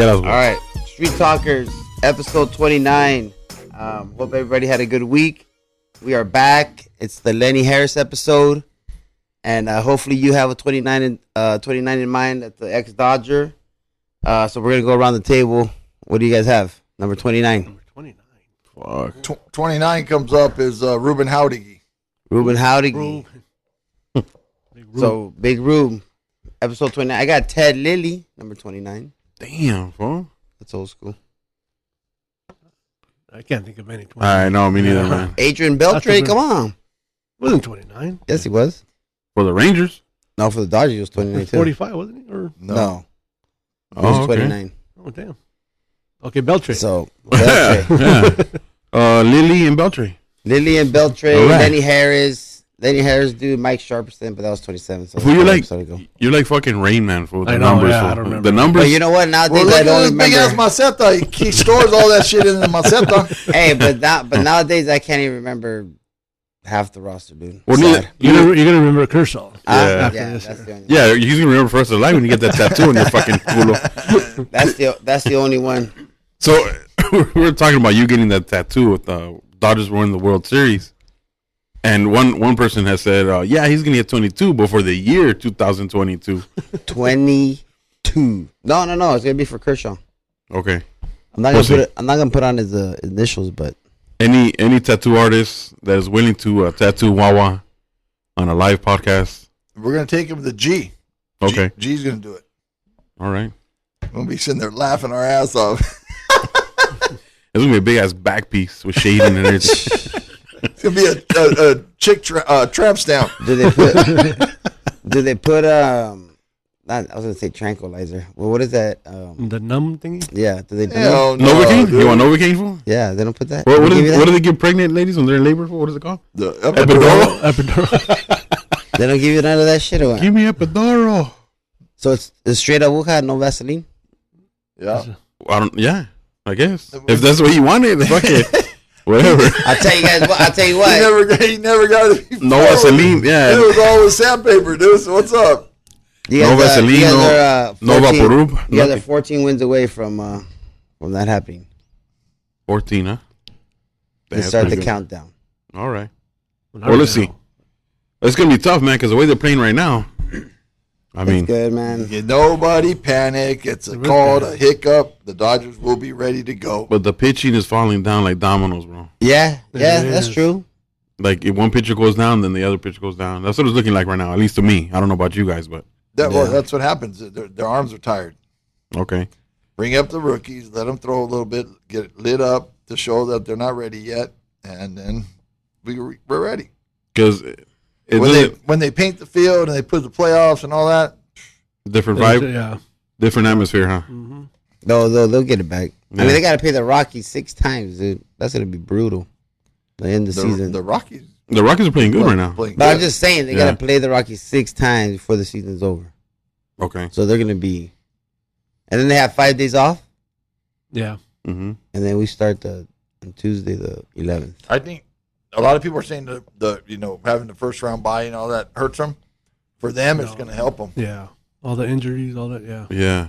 quieras, All right, Street Talkers, episode 29. Hope everybody had a good week. We are back. It's the Lenny Harris episode, and hopefully you have a 29 in mind at the ex-Dodger. So we're gonna go around the table. What do you guys have? Number 29. Number 29. Fuck. 29 comes up is Ruben Howdy. Ruben Howdy. So Big Rube, episode 29. I got Ted Lilly, number 29. Damn, fool. That's old school. I can't think of any 29. All right, no, me neither, man. Adrian Beltre, come on. Wasn't 29. Yes, he was. For the Rangers? No, for the Dodgers, he was 29 too. 45, wasn't he? Or No. He was Oh, okay. 29. oh damn. Okay, Beltre. So, Beltre. Yeah. Lily and Beltre. Lilly and Beltre, All right. Lenny Harris, dude, Mike Sharpston, but that was 27. So Fool, ago. you're like fucking Rain Man, fool. The I know, numbers, yeah, fool. I don't remember. The numbers. But you know what? Nowadays, Well, look I at don't this big ass remember. maceta. He stores all that shit in the maceta. Hey, but nowadays, I can't even remember half the roster, dude. Well, Sad. You're gonna remember Kershaw. Yeah. After Yeah, this that's year. the only Yeah, he's gonna remember first of life when you get that tattoo on your fucking culo. that's the only one. So we were talking about you getting that tattoo with Dodgers were in the World Series, and one person has said, yeah, he's gonna get 22 before the year 2022. 22. No, it's gonna be for Kershaw. Okay. I'm not gonna put on his initials, but Any tattoo artist that is willing to tattoo Wawa on a live podcast? We're going to take him to the G. Okay. G's going to do it. All right. We're going to be sitting there laughing our ass off. It's gonna be a big ass back piece with shading and everything. It's going to be a chick tramp stamp. do they put I was gonna say tranquilizer. Well, what is that? The numb thingy? Yeah, do they do Hell that? no, Novocaine? dude. You want Novocaine for? Yeah, they don't put that. What They give you that? do they give pregnant ladies when they're in labor for? What is it called? The Epidural? Epidural. They don't give you none of that shit or what? Give me epidural. So it's straight aguja, no Vaseline. Yeah. Yeah, I guess. If that's what you wanted, fuck it. Whatever. I'll tell you guys what. I'll tell you what. He never got it before. No Vaseline, yeah. It was all with sandpaper, dude. So what's up? You No guys, Vaseline, you guys no- are, no 14 Vaporub, You guys are nothing. 14 wins away from that happening. 14, huh? Let's start the countdown. All right. Well, let's see. It's going to be tough, man, because the way they're playing right now, I mean, It's good, man. Nobody panic. It's a called a hiccup. The Dodgers will be ready to go. but the pitching is falling down like dominoes, bro. Yeah, It that's is. true. Like, if one pitcher goes down, then the other pitcher goes down. That's what it's looking like right now, at least to me. I don't know about you guys, but Well, Yeah. that's what happens. Their arms are tired. okay. Bring up the rookies. Let them throw a little bit. Get it lit up to show that they're not ready yet. And then we're ready. Because When they paint the field and they put the playoffs and all that, different vibe, Yeah. different atmosphere, huh? Mm-hmm. They'll get it back. I Yeah. mean, they got to pay the Rockies 6 times, dude. That's gonna be brutal. The end of the season. the Rockies The Rockies are playing good right now. playing But I'm good. just saying they Yeah. gotta play the Rockies 6 times before the season's over. Okay. So they're gonna be, and then they have 5 days off, Yeah. Mm-hmm. and then we start on Tuesday the 11th. I think a lot of people are saying the having the first round bye and all that hurts them. For them, it's No. going to help them. Yeah. All the injuries, all that. Yeah. Yeah,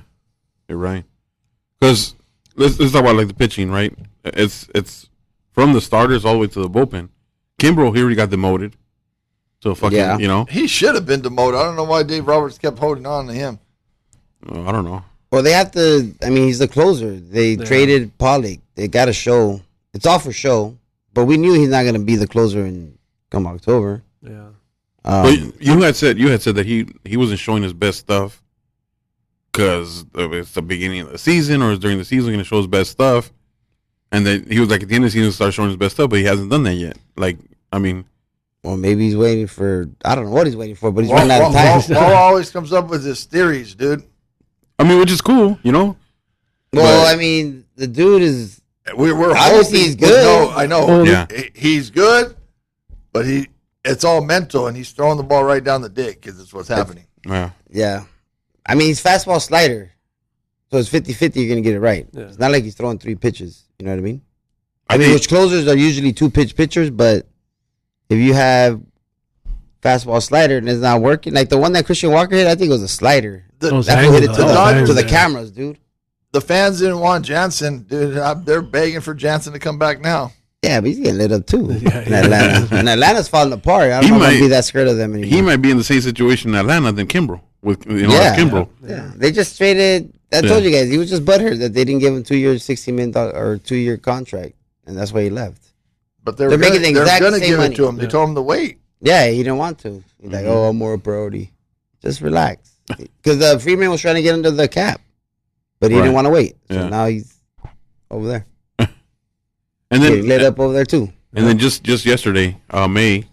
you're right. Because let's talk about like the pitching, right? It's from the starters all the way to the bullpen. Kimbrel, he already got demoted. So fucking, Yeah. you know, He should have been demoted. I don't know why Dave Roberts kept holding on to him. I don't know. Well, they have to. I mean, he's the closer. They Yeah. traded Pollock. They got to show. It's all for show. But we knew he's not gonna be the closer in come October. Yeah. But you had said that he wasn't showing his best stuff because it's the beginning of the season or it's during the season going to show his best stuff, and then he was like at the end of the season start showing his best stuff, but he hasn't done that yet. Like, I mean, Well, maybe he's waiting for. I don't know what he's waiting for, but he's Wall running out of time. always comes up with his theories, dude. which is cool, you know. Well, But- I mean, the dude is. We're Obviously, hoping- he's good. No, I know. Well, Yeah. He's good, but it's all mental, and he's throwing the ball right down the dick because it's what's happening. Yeah. Yeah. I mean, he's fastball slider. So it's 50-50, you're going to get it right. Yeah. It's not like he's throwing 3 pitches. You know what I mean? I I mean, think- which closers are usually 2-pitch pitchers, but if you have fastball slider and it's not working, like the one that Christian Walker hit, I think it was a slider. The, Those That angles, hit it to those the angles, to the yeah. cameras, dude. the fans didn't want Jansen. Dude, they're begging for Jansen to come back now. Yeah, but he's getting lit up too Yeah, in Atlanta. And Atlanta's falling apart. I He don't know if might- I'll be that scared of them anymore. He might be in the same situation in Atlanta than Kimbrel with Yeah. Kimbrel. Yeah, they just traded. I told you guys, he was just butthurt that they didn't give him 2 years, $60 million or 2 year contract, and that's why he left. But They're making the exact gonna same give money. it to him. They Yeah. told him to wait. Yeah, he didn't want to. He's like, oh, I'm more a priority. Just relax, because Freeman was trying to get under the cap, but he Right. didn't want to wait. So Yeah. now he's over there, And getting lit then up over there too. just yesterday, May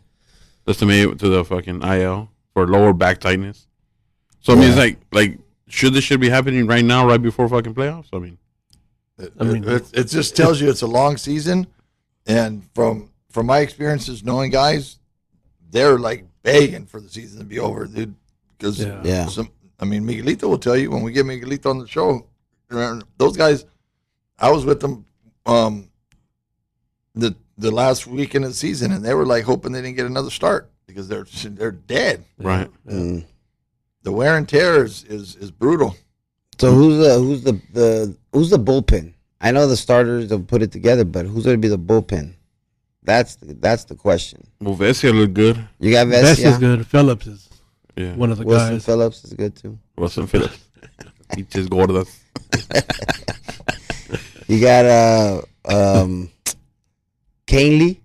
just made it to the fucking IL for lower back tightness. So I mean, Yeah. it's like this should be happening right now, right before fucking playoffs. I mean, It just tells you it's a long season, and from my experiences knowing guys, they're like begging for the season to be over, dude. Because Yeah. Miguelito will tell you when we get Miguelito on the show, those guys, I was with them the last weekend of the season, and they were like hoping they didn't get another start because they're dead. right? Mm. The wear and tear is brutal. So who's the bullpen? I know the starters will put it together, but who's going to be the bullpen? That's the question. Well, Vesia looked good. You got Best is Vesia. good. Phillips is Yeah, one of the Wilson guys. Phillips is good too. Wilson Phillips. Pinches gordas. You got Canely.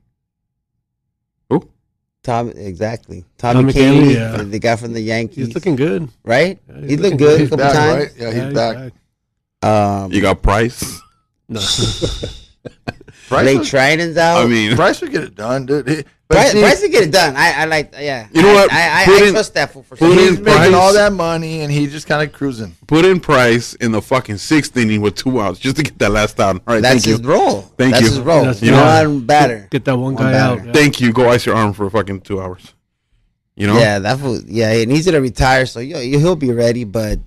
Who? Tommy Canely. Tommy Kahnle, yeah. The guy from the Yankees. He's looking good. right. Yeah, he he's looked looking good a He's couple back, times. right? Yeah, he's back. You got Price. No. Price Blake was- Triden's out. I mean, Price would get it done, dude. But Price, see, Price to get it done. I like. Yeah. You know what? I Put in- trust that for put some in he's reason. Price- making all that money, and he just kind of cruising. put in Price in the fucking sixth inning with 2 outs just to get that last out. All right, That's thank you. his role. Thank That's you. his role. That's- You know- One batter. Get that one One guy batter. out. Yeah. Thank you. Go ice your arm for fucking 2 hours. You know? Yeah, that fool. Yeah, and he's gonna retire, so he'll be ready. But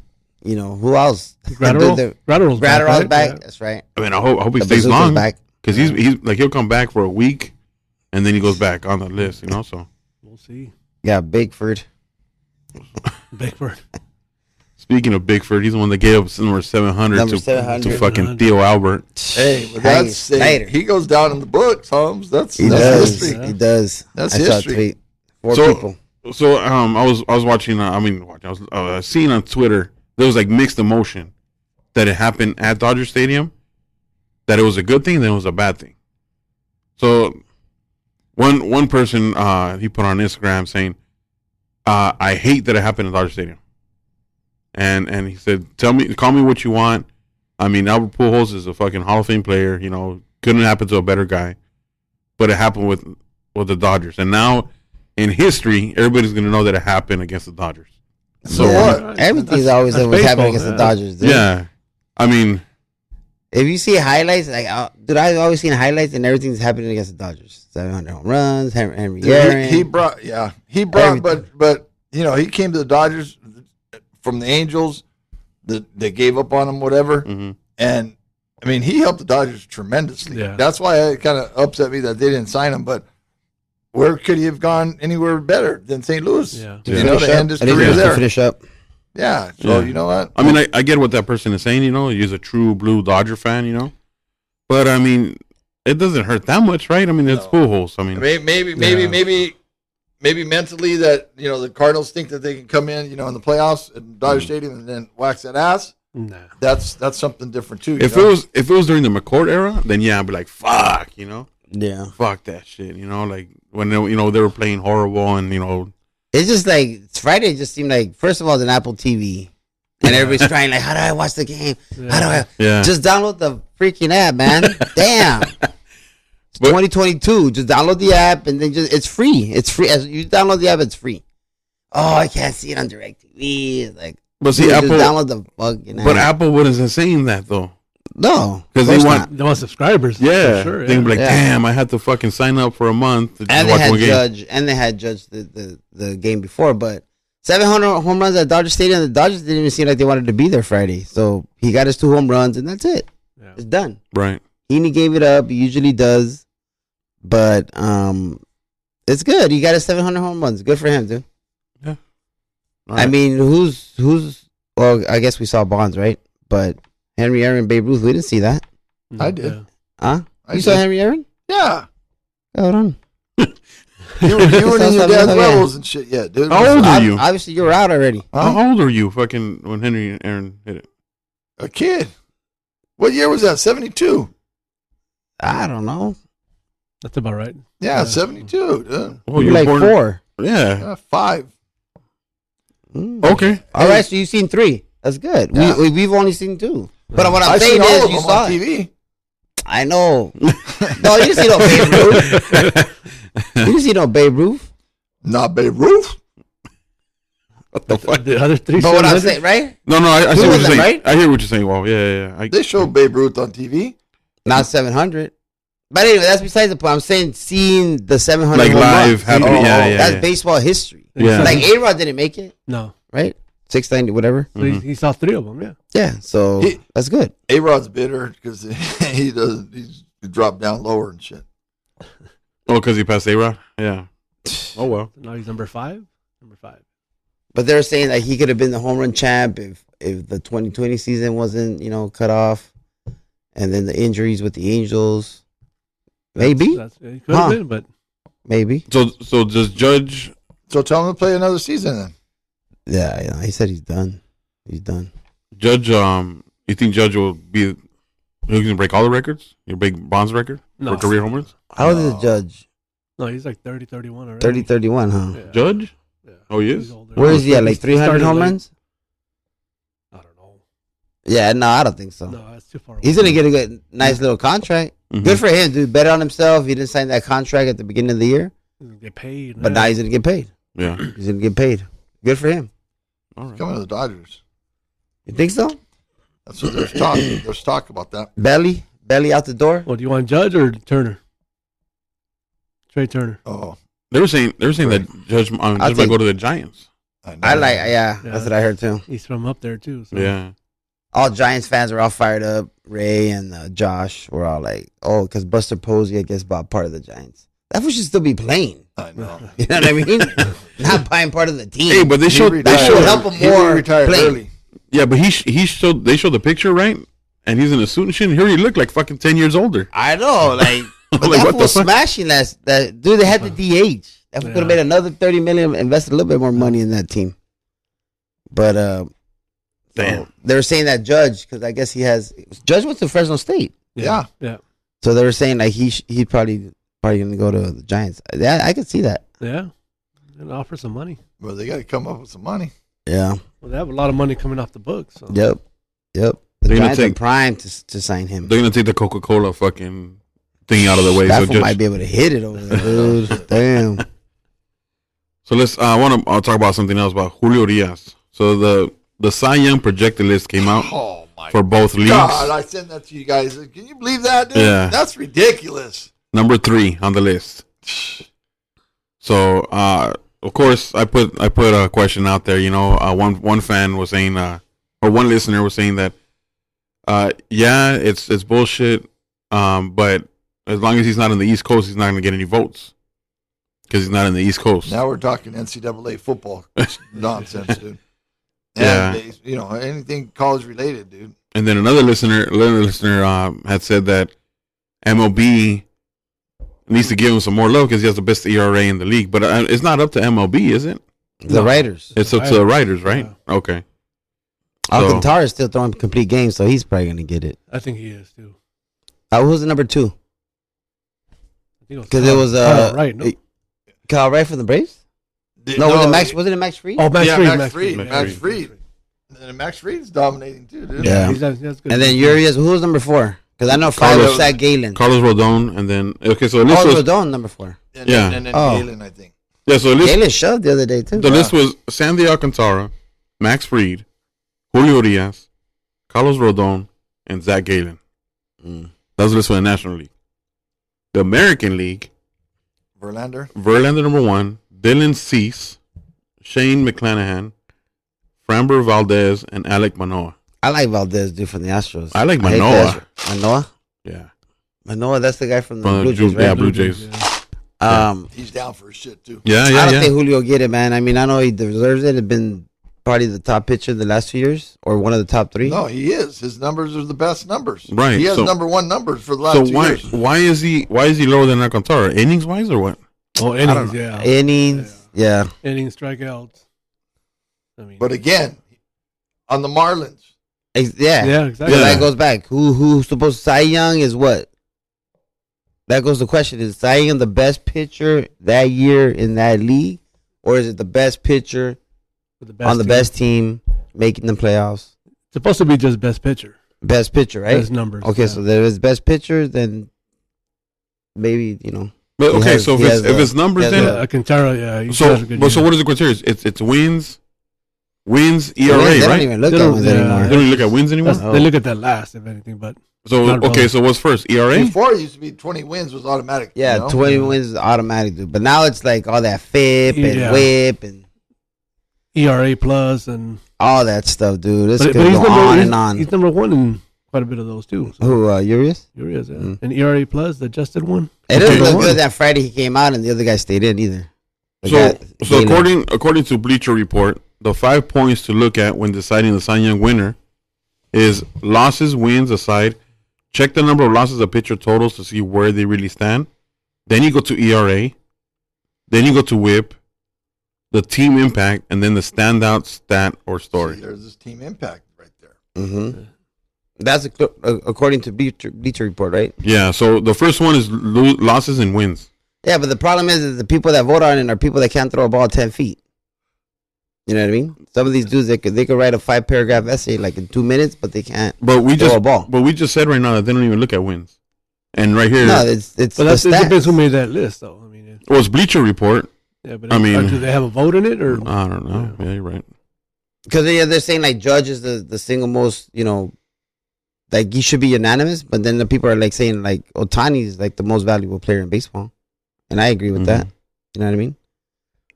who else? Gratterall? Gratterall's Gratterall's right? back. Yeah. That's right. I mean, I hope he The stays Bazooka's long back. because he's like he'll come back for a week and then he goes back on the list. You know, so We'll see. Yeah, Bigford. Bigford. speaking of Bigford, he's the one that gave up number 700 Number to 700. fucking Theo Albert. Hey, but Hang that's Snyder. he goes down in the books, Holmes. That's He that's does. history. He does. That's I saw a history. tweet. Four So- people. So I was watching. I was seeing on Twitter there was like mixed emotion that it happened at Dodger Stadium. That it was a good thing, then it was a bad thing. So one person he put on Instagram saying, "I hate that it happened at Dodger Stadium," and he said, call me what you want. I mean, Albert Pujols is a fucking Hall of Fame player. You know, couldn't happen to a better guy, but it happened with the Dodgers, and now in history, everybody's gonna know that it happened against the Dodgers. So Yeah. what? Everything's That's- always that's what's happening baseball, against the yeah. Dodgers. Dude. Yeah, I mean, If you see highlights, like, dude, I've always seen highlights and everything's happening against the Dodgers. 700 home runs, Henry Dude, Aaron. he brought Everything. but he came to the Dodgers from the Angels. They gave up on him, whatever. mhm. And I mean, he helped the Dodgers tremendously. Yeah. That's why it kind of upset me that they didn't sign him. But where could he have gone anywhere better than St. Louis? Yeah. To You know, finish to up. end his I think career he was to there. finish up. Yeah. So Yeah. you know what? I mean, I get what that person is saying. You know, he's a true blue Dodger fan. You know, but I mean, it doesn't hurt that much, right? I mean, it's No. Pujols. I mean, Maybe mentally that the Cardinals think that they can come in in the playoffs at Dodger Stadium and then wax that ass. Nah. That's something different too. if it was during the McCourt era, then yeah, I'd be like, fuck, Yeah. fuck that shit, like when they were playing horrible and It's just like, it's Friday. It just seemed like, first of all, it's an Apple TV. And everybody's trying, like, how do I watch the game? How do I? yeah, Just download the freaking app, man. Damn. It's But- 2022. Just download the app and then it's free. It's free. As you download the app, it's free. Oh, I can't see it on DirecTV. It's like, but see, dude, Apple, just download the fucking app. but Apple wasn't saying that though, No. because of they course want, not. They want subscribers. yeah, For sure. they'd be like, Yeah. damn, I had to fucking sign up for a month to just And they watch had one game. Judge the game before, but 700 home runs at Dodger Stadium. The Dodgers didn't even seem like they wanted to be there Friday. So he got his 2 home runs, and that's it. Yeah. It's done. Right. Heaney gave it up. He usually does, but it's good. He got his 700 home runs. Good for him, dude. All I right. mean, who's? Well, I guess we saw Bonds, right? But Henry Aaron, Babe Ruth. We didn't see that. I did. Yeah. Huh? I You saw did. Henry Aaron? Yeah. Hold on. You weren't in your Sounds dad's like- levels and shit yet, dude. How old are you? Obviously, you were out already. Huh? How old are you fucking when Henry Aaron hit it? A kid. What year was that? 72. I don't know. That's about right. Yeah, Yeah. 72. Dude. Oh, You're were like born- 4. Yeah. 5. Mm. Okay. All right, so you've seen 3. That's good. Yeah. We've only seen 2. But what I'm I've saying seen all is, of you them saw on it. TV. I know. No, you didn't see no Babe Ruth. You didn't see no Babe Ruth. Not Babe Ruth. What the fuck? The other 3 But what I'm 700? saying, right? No, I Two see of what you're them, saying. right? I hear what you're saying. Well, yeah. They showed Babe Ruth on TV. Not 700. But anyway, that's besides the point. I'm saying seeing the 700 Like home live runs. happening. Oh, yeah. That's baseball history. Yeah. Like A-Rod didn't make it, No. right? 690, whatever. So he saw 3 of them, yeah. Yeah, so He- that's good. A-Rod's bitter because he dropped down lower and shit. Oh, because he passed A-Rod? Yeah. Oh, well. So now he's number 5. Number 5. But they're saying that he could have been the home run champ if the 2020 season wasn't, cut off, and then the injuries with the Angels. Maybe, It could have Huh. been, but So does Judge... So tell him to play another season then. yeah, he said he's done. He's done. Judge, you think Judge will be... He's going to break all the records? Your big Bonds record? no. For career home runs? How old is the No. judge? No, he's like 30, 31 already. 30, 31, huh? Yeah. Judge? Yeah. Oh, he is? He's older. Where is he at? Like He 300 started home late. runs? I don't know. Yeah, no, I don't think so. No, that's too far away. He's going to get a good, nice little contract. Mhm. Good for him, dude. Bet on himself. He didn't sign that contract at the beginning of the year, He's gonna get paid. but now man. he's going to get paid. Yeah. He's going to get paid. Good for him. All right. Coming to the Dodgers. You think so? That's what there's talk. There's talk about that. Belly out the door. Well, do you want Judge or Turner? Trey Turner. Oh, They were saying that Judge might think- go to the Giants. I know. I like, yeah, Yeah. that's what I heard too. He's from up there too. So. Yeah. All Giants fans were all fired up. Ray and Josh were all like, "Oh, because Buster Posey, I guess, bought part of the Giants. That fool should still be playing. I know. You know what I mean? Not buying part of the team. Hey, but they He showed... retired. That would help him He more retired play. early. Yeah, but he showed... They showed the picture, right? And he's in a suit and shit. And here he looked like fucking 10 years older. I know, like, but Like, that what fool the was fuck? smashing that dude. They had the DH. That fool could have Yeah. made another $30 million, invested a little bit more money in that team. But Damn. they were saying that Judge, because I guess Judge went to Fresno State, Yeah. Yeah. so they were saying like he probably gonna go to the Giants. Yeah, I could see that. Yeah. And offer some money. Well, they got to come up with some money. Yeah. Well, they have a lot of money coming off the books. So. Yep. The They're gonna Giants are take- prime to sign him. They're going to take the Coca-Cola fucking thing out of the way. That So, fool Judge, might be able to hit it over there, dude. Damn. so let's... I want to talk about something else about Julio Urias. So the Cy Young projected list came out Oh my for both leagues. God! I sent that to you guys. Can you believe that, dude? Yeah. That's ridiculous. Number 3 on the list. So, of course, I put a question out there. One fan was saying, or one listener was saying that, yeah, it's bullshit. But as long as he's not on the East Coast, he's not going to get any votes because he's not in the East Coast. Now we're talking NCAA football nonsense, dude. Yeah. And anything college related, dude. And then another listener had said that MLB needs to give him some more love because he has the best ERA in the league. But it's not up to MLB, is it? The Raiders. It's up to the writers, right? Okay. Alcantara is still throwing complete games, so he's probably gonna get it. I think he is too. Who's the number 2? I think Because it was right. No? Kyle Wright from the Braves. No, was it Max? Wasn't it Max Fried? Oh, Max Yeah, Fried. Max Fried. yeah. Max Fried. And Max Fried's dominating too, dude. Yeah. That's good. And then Urias. Who was number 4? Because I know 5 Carlos- was Zach Galen. Carlos Rodon, and then okay, so the list Oh, was Rodon number 4. And Yeah. then Oh. Galen, I think. yeah, so the list, Galen shoved the other day too. the list was Sandy Alcantara, Max Fried, Julio Urias, Carlos Rodon, and Zach Galen. Mm. That was the list for the National League. The American League, Verlander. Verlander number 1, Dylan Cease, Shane McClanahan, Framber Valdez, and Alec Manoah. I like Valdez, dude, from the Astros. I like hate Manoah. that. Manoah. Yeah, Manoah. That's the guy from the From the Blue Jays, yeah, right? Blue Jays. Yeah. Um, He's down for his shit too. Yeah, I yeah, don't yeah. think Julio get it, man. I mean, I know he deserves it. It's been probably the top pitcher the last 2 years, or one of the top three? No, he is. His numbers are the best numbers. Right, He has so- number one numbers for the last So 2 why years. why is he lower than Alcantara? Innings wise or what? Oh, innings, yeah. Innings, yeah. Innings, strikeouts. I mean, But again, on the Marlins, Yeah. yeah, exactly. So Yeah. that goes back. Who's supposed to Cy Young is what? That goes the question: is Cy Young the best pitcher that year in that league, or is it the best pitcher With the on the team. best team making the playoffs? It's supposed to be just best pitcher. Best pitcher, right? Best numbers. Okay, yeah. so there is best pitcher, then maybe But He okay, has- so he if has it's numbers, he has then Yeah, Alcantara, yeah. he so has a good but so year. what is the criteria? It's wins, ERA, they don't right? even look They at don't- wins yeah. They anymore. don't even look at wins anymore. They look at that last, if anything. But So not okay, wrong. so what's first? ERA? before it used to be 20 wins was automatic. Yeah, you know? 20 wins is automatic, dude. But now it's like all that FIP and Yeah. WHIP and ERA plus and all that stuff, dude. This but, could but go on and on. He's number one in quite a bit of those too. So Who, Urias? Urias, yeah. Mm. And ERA plus, the adjusted one. It doesn't Number look one. good that Friday he came out and the other guy stayed in either. The So guy- so Galen. according to Bleacher Report, the 5 points to look at when deciding the Cy Young winner is losses, wins aside. Check the number of losses a pitcher totals to see where they really stand. Then you go to ERA. Then you go to WHIP, the team impact, and then the standout stat or See, story. there's this team impact right there. Mm-hmm. That's according to Bleacher Report, right? Yeah. So the first one is losses and wins. Yeah, but the problem is the people that vote on it are people that can't throw a ball 10 feet. You know what I mean? Some of these dudes, they could write a 5-paragraph essay like in 2 minutes, but they can't But we throw just a ball. but we just said right now that they don't even look at wins. And right here, No, it's But the that's, it depends who stats. made that list, though. I mean, well, it's Bleacher Report. yeah, but I mean- do they have a vote in it or? I don't know. Yeah, you're right. Because they're saying like Judge is the single most, like he should be unanimous, but then the people are like saying like Otani is like the most valuable player in baseball. And I agree with Mhm. that. You know what I mean?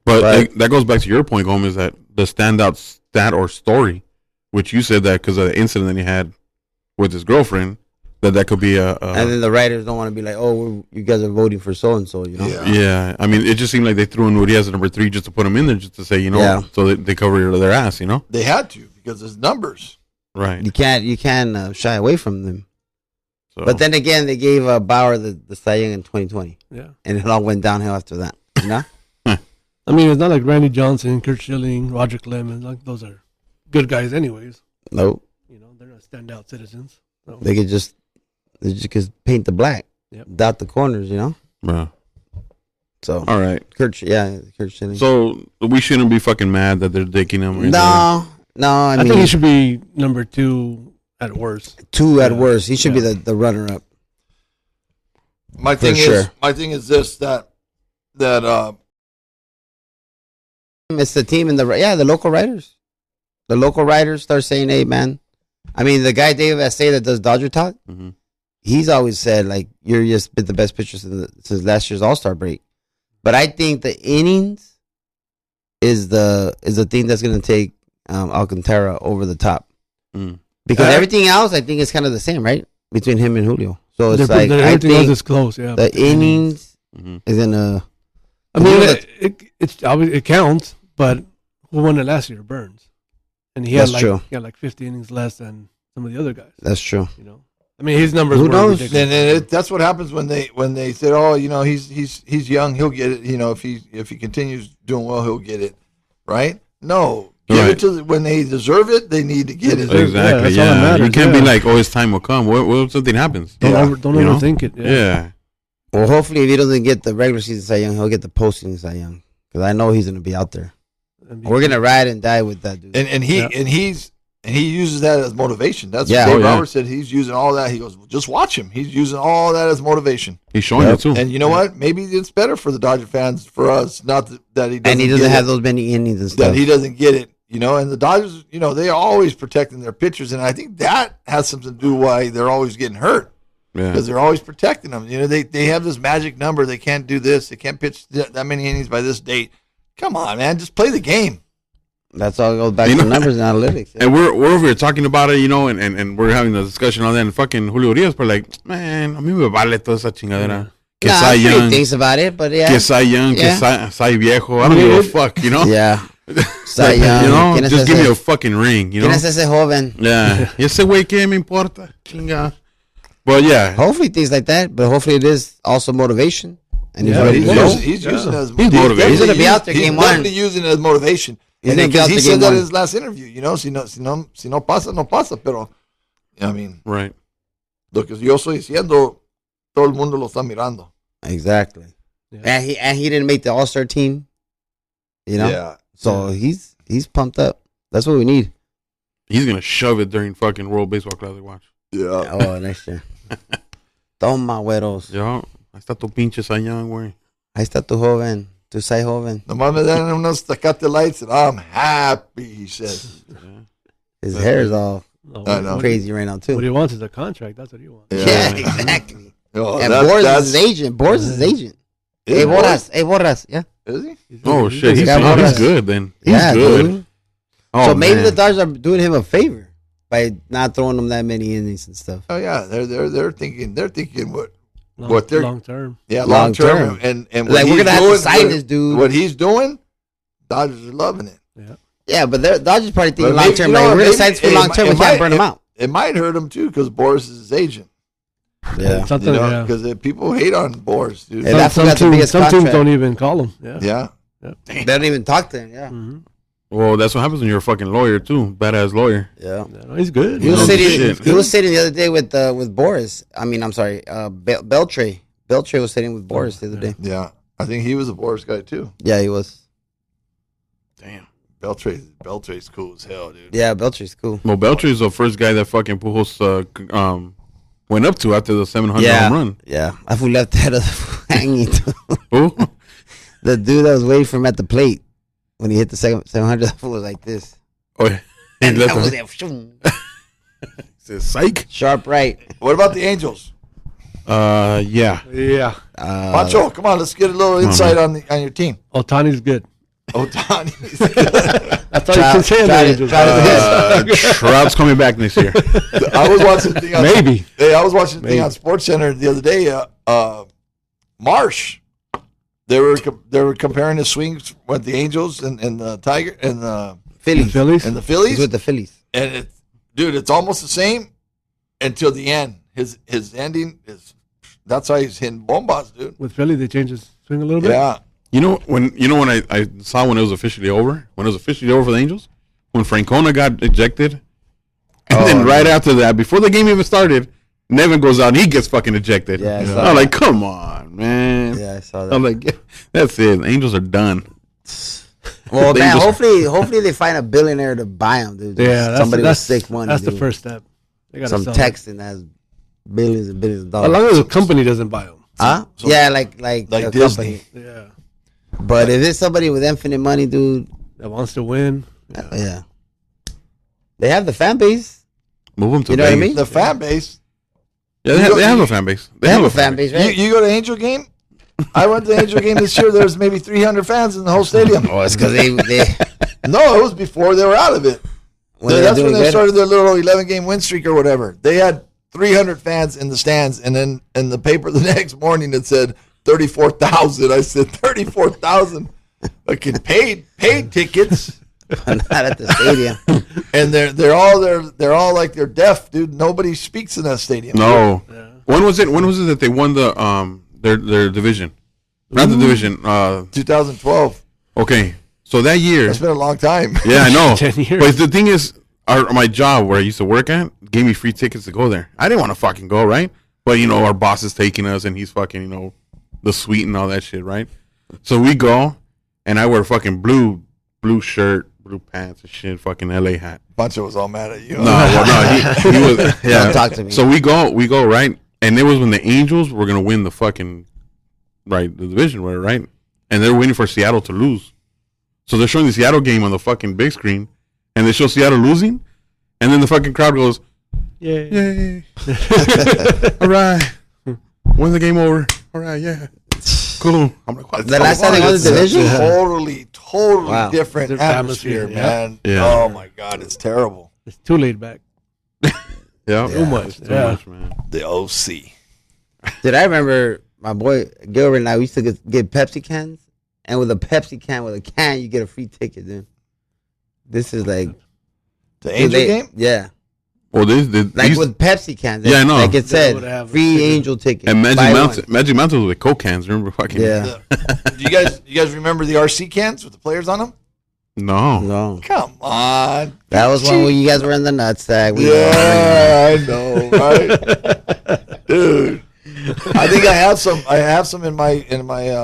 But Right. that goes back to your point, Gomez, that the standout stat or story, which you said that because of the incident that he had with his girlfriend, that could be a And then the writers don't want to be like, oh, you guys are voting for so and so, Yeah. yeah. I mean, it just seemed like they threw in Urias at number 3 just to put him in there, just to say, Yeah. so that they cover their ass, They had to because his numbers. right? You can't shy away from them. So, But then again, they gave Bauer the Cy Young in 2020, Yeah. and it all went downhill after that. You know? I mean, it's not like Randy Johnson, Kurt Schilling, Roger Clemens. Like those are good guys, anyways. Nope. They're not standout citizens. So. They could paint the black, Yep. dot the corners. Bruh. So All right. Kurt Schilling. So we shouldn't be fucking mad that they're dicking him. or anything. No. I I mean, think he should be number 2 at worst. 2 at Yeah. worst. He should be Yeah. the runner up. My For thing sure. is this that It's the team and the local writers. The local writers start saying, "Hey, man." I mean, the guy Dave Assay that does Dodger Talk, Mhm. he's always said like you're just been the best pitcher since last year's All Star break. But I think the innings is the thing that's going to take Alcantara over the top Mm. because Uh, everything else I think is kind of the same, right, between him and Julio. So it's like I everything else think is close. Yeah. the innings Mhm. is gonna. I mean, You know that- it counts, but who won it last year? Burns, and he That's had true. he had like 50 innings less than some of the other guys. That's true. I mean, his numbers. Who were knows? ridiculous. and that's what happens when they said, oh, he's young, he'll get it. If he continues doing well, he'll get it. Right? No, give Right. it to when they deserve it. They need to get it. Yeah, Exactly. that's all that Yeah. matters, You can't be yeah. like, oh, his time will come. What if something happens? Don't Yeah. don't You know? overthink it. Yeah. Well, hopefully, if he doesn't get the regular season Cy Young, he'll get the postseason Cy Young because I know he's gonna be out there. And We're gonna ride and die with that dude. And he uses that as motivation. That's Yeah. what Dave Oh, yeah. Roberts said. He's using all that. He goes, just watch him. He's using all that as motivation. He's showing Yep. it too. And you know what? Maybe it's better for the Dodger fans, for us, not that he doesn't. And he doesn't get have it, those many innings and stuff. that he doesn't get it. And the Dodgers, they are always protecting their pitchers, and I think that has something to do why they're always getting hurt Yeah. because they're always protecting them. They have this magic number. They can't do this. They can't pitch that many innings by this date. Come on, man, just play the game. That's all goes back You to know- numbers and analytics. Yeah. And we're over here talking about it, and we're having a discussion on that. And fucking Julio Urias, but like, man, a mí me vale toda esa chingadera. Que Nah, Cy I'm sure he Young. thinks about it, but yeah. Que Cy Young. Yeah. Que Cy Viejo. I don't give a fuck, you know? Yeah. Cy Young. You know, ¿Quién es just give me ese? a fucking ring, you ¿Quién know? es ese joven? Yeah. Ese güey que me importa. Chinga. But yeah. Hopefully things like that, but hopefully it is also motivation. And he's Yeah, ready He's to go. using it as He's motivated. He's gonna be out there game one. definitely using it as motivation. He's And gonna be because out he there said game that one. in his last interview, you know, si no pasa, no pasa, pero, I mean, Right. lo que yo estoy diciendo, todo el mundo lo está mirando. Exactly. Yeah. And he didn't make the All-Star team. You know? Yeah. So he's pumped up. That's what we need. He's going to shove it during fucking World Baseball Classic. Watch. Yeah. Oh, next year. Toma, güeros. Yo, ahí está tu pinche Cy Young, güey. Ahí está tu joven. Tu Cy joven. Nomás me dan unos Tecate lights and I'm happy, he says. His hair is all No, I know. crazy right now, What too. he wants is a contract. That's what he wants. Yeah, exactly. Oh, And that- Boris that's- is his agent. Boris is his agent. Is Hey, it Boras. Hey, Boras. Yeah. Is he? Oh, shit. He's, got he's Boras. good, then. He's Yeah, good. dude. Oh, So maybe man. the Dodgers are doing him a favor by not throwing him that many innings and stuff. Oh yeah, they're thinking what Long, they're- long term. yeah Long long term term. and Like, what we're he's gonna have to doing, sign this dude. What he's doing, Dodgers are loving it. Yeah, but the Dodgers probably thinking But long maybe- term. you know Like, what, we're gonna maybe sign this for it long term. might- We it can't might- burn him out. It might hurt him too because Boris is his agent. Yeah. Something, You know, yeah. because people hate on Boris, dude. And that fool got the teams, biggest some teams contract. don't even call him. Yeah. Yeah, They don't even talk to him. Yeah. Mm-hmm. Well, that's what happens when you're a fucking lawyer, too. Badass lawyer. Yeah. Yeah, no, he's good. He was No sitting. shit. He was sitting the other day with Boris. I mean, I'm sorry, Beltray. Beltray was sitting with Boris the other day. yeah. I think he was a Boris guy too. Yeah, he was. Damn. Beltray's cool as hell, dude. Yeah, Beltray's cool. Well, Belcher is the first guy that fucking Pujols went up to after the 700 Yeah, home run. yeah. I fool left that other fool hanging. Who? The dude that was waiting for him at the plate when he hit the 700, that fool was like this. Oh, yeah. And left that was him. there. Shoom. Says, psych. Sharp right. What about the Angels? Yeah. Yeah. Pancho, come on, let's get a little insight on your team. Otani's good. Otani. That's all you can say. on the Angels. Trout's coming back next year. I was watching the thing on Maybe. Hey, I was watching the thing Maybe. on Sports Center the other day. Marsh, they were comparing his swings with the Angels and the Tiger and the Phillies. Phillies. and the He's Phillies, with the Phillies. and it's almost the same until the end. His ending is that's how he's hitting bombas, dude. With Philly, they changed his swing a little bit. Yeah, You know when I saw when it was officially over? When it was officially over for the Angels? When Francona got ejected. And then right after that, before the game even started, Nevin goes out and he gets fucking ejected. Yeah, I saw I'm that. like, come on, man. Yeah, I saw that. I'm like, yeah, that's it. The Angels are done. Well, They man, just- hopefully they find a billionaire to buy him, dude. Yeah, Somebody that's with sick money. That's the dude. first step. They gotta Some sell Texan that has billions and billions of As dollars. long as the company doesn't buy them. Huh? Yeah, like a Disney. company. Yeah. But if it's somebody with infinite money, dude, That wants to win. yeah. They have the fan base. Move them to You know what I Vegas. mean? the fan base. Yeah, they have a fan base. They have a fan base, right? You go to Angel game. I went to the Angel game this year. There was maybe 300 fans in the whole stadium. Oh, it's because they No, it was before they were out of it. when they're That's when doing they good. started their little 11-game win streak or whatever. They had 300 fans in the stands, and then in the paper the next morning it said 34,000. I said 34,000. Fucking paid tickets, Not at the stadium. and they're all like they're deaf, dude. Nobody speaks in that stadium. No. When was it that they won the their division? Not the division. 2012. Okay. So that year. It's been a long time. Yeah, I know. 10 years. But the thing is, my job where I used to work at gave me free tickets to go there. I didn't want to fucking go, right? But our boss is taking us, and he's fucking the suite and all that shit, right? So we go, and I wear fucking blue shirt, blue pants, and shit, fucking LA hat. Pancho was all mad at you. No, he was. Yeah. Don't talk to me. So we go right, and it was when the Angels were gonna win the fucking the division, right? And they're waiting for Seattle to lose. So they're showing the Seattle game on the fucking big screen, and they show Seattle losing, and then the fucking crowd goes, Yeah. "Yay! All right, when's the game over? All right, yeah, cool." I'm like, what The last time they won the It's a division? totally Wow. different Different atmosphere, atmosphere, man. Yeah. Oh my God, it's terrible. It's too laid back. Yeah, Too much. too Yeah. much, man. The OC. Did I remember my boy Gilbert and I, we used to get Pepsi cans, and with a Pepsi can, with a can, you get a free ticket, dude. This is like The Angel game? Yeah. Well, Like with Pepsi cans. Yeah, I know. Like it They would said, have a free ticket. Angel ticket. and Buy one. Magic Mountain was with Coke cans. Remember fucking? Yeah. Do you guys remember the RC cans with the players on them? No. No. Come on. That was when you guys were in the nutsack. Yeah, I know, right? Dude. I think I have some in my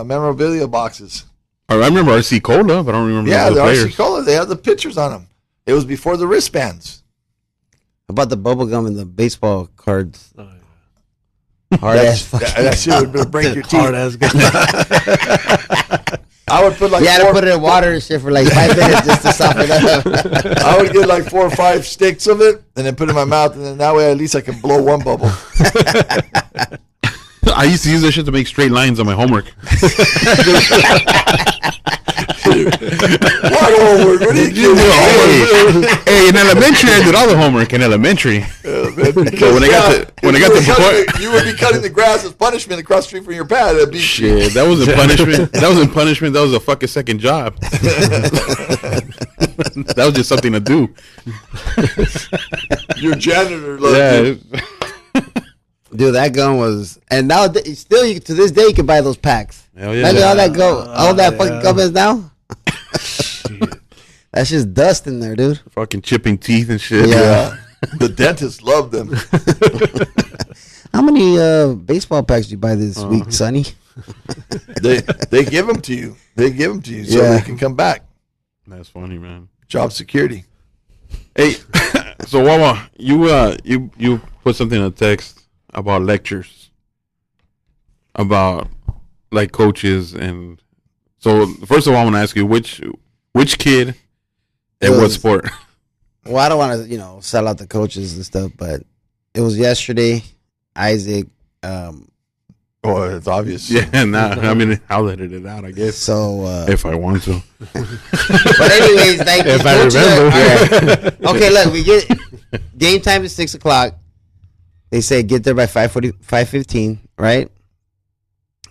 memorabilia boxes. I remember RC Cola, but I don't remember Yeah, the the players. RC Cola, they have the pictures on them. It was before the wristbands. How about the bubble gum and the baseball cards? Oh, yeah. Hard ass fucking. That shit would break your Hard teeth. ass guy. I would put like You had to put it in water and shit for like 5 minutes just to soften it up. I would get like 4 or 5 sticks of it and then put it in my mouth, and then that way at least I can blow one bubble. I used to use that shit to make straight lines on my homework. What homework? What are you doing? Hey, in elementary, I did all the homework in elementary. So when I got the point, you would be cutting the grass as punishment across the street from your pad. That'd be shit, that wasn't punishment. That wasn't punishment. That was a fucking second job. That was just something to do. your janitor. Loved Yeah. you. Dude, that gun was, and now still to this day you can buy those packs. Hell yeah. Imagine all that fucking yeah. gum is now. That's just dust in there, dude. Fucking chipping teeth and shit. Yeah. The dentists loved them. How many baseball packs did you buy this week, Sonny? They give them to you. They give them to you so Yeah. they can come back. That's funny, man. Job security. Hey, so Wawa, you put something in a text about lectures, about like coaches, and so first of all, I want to ask you which kid and what Was- sport? Well, I don't want to, sell out the coaches and stuff, but it was yesterday. Isaac. Oh, it's obvious. Yeah, nah, I mean, I'll edit it out, I guess, So, if I want to. but anyways, like If the I coaches remember. yeah. Okay, look, we get game time is 6:00. They say get there by 5:15, right?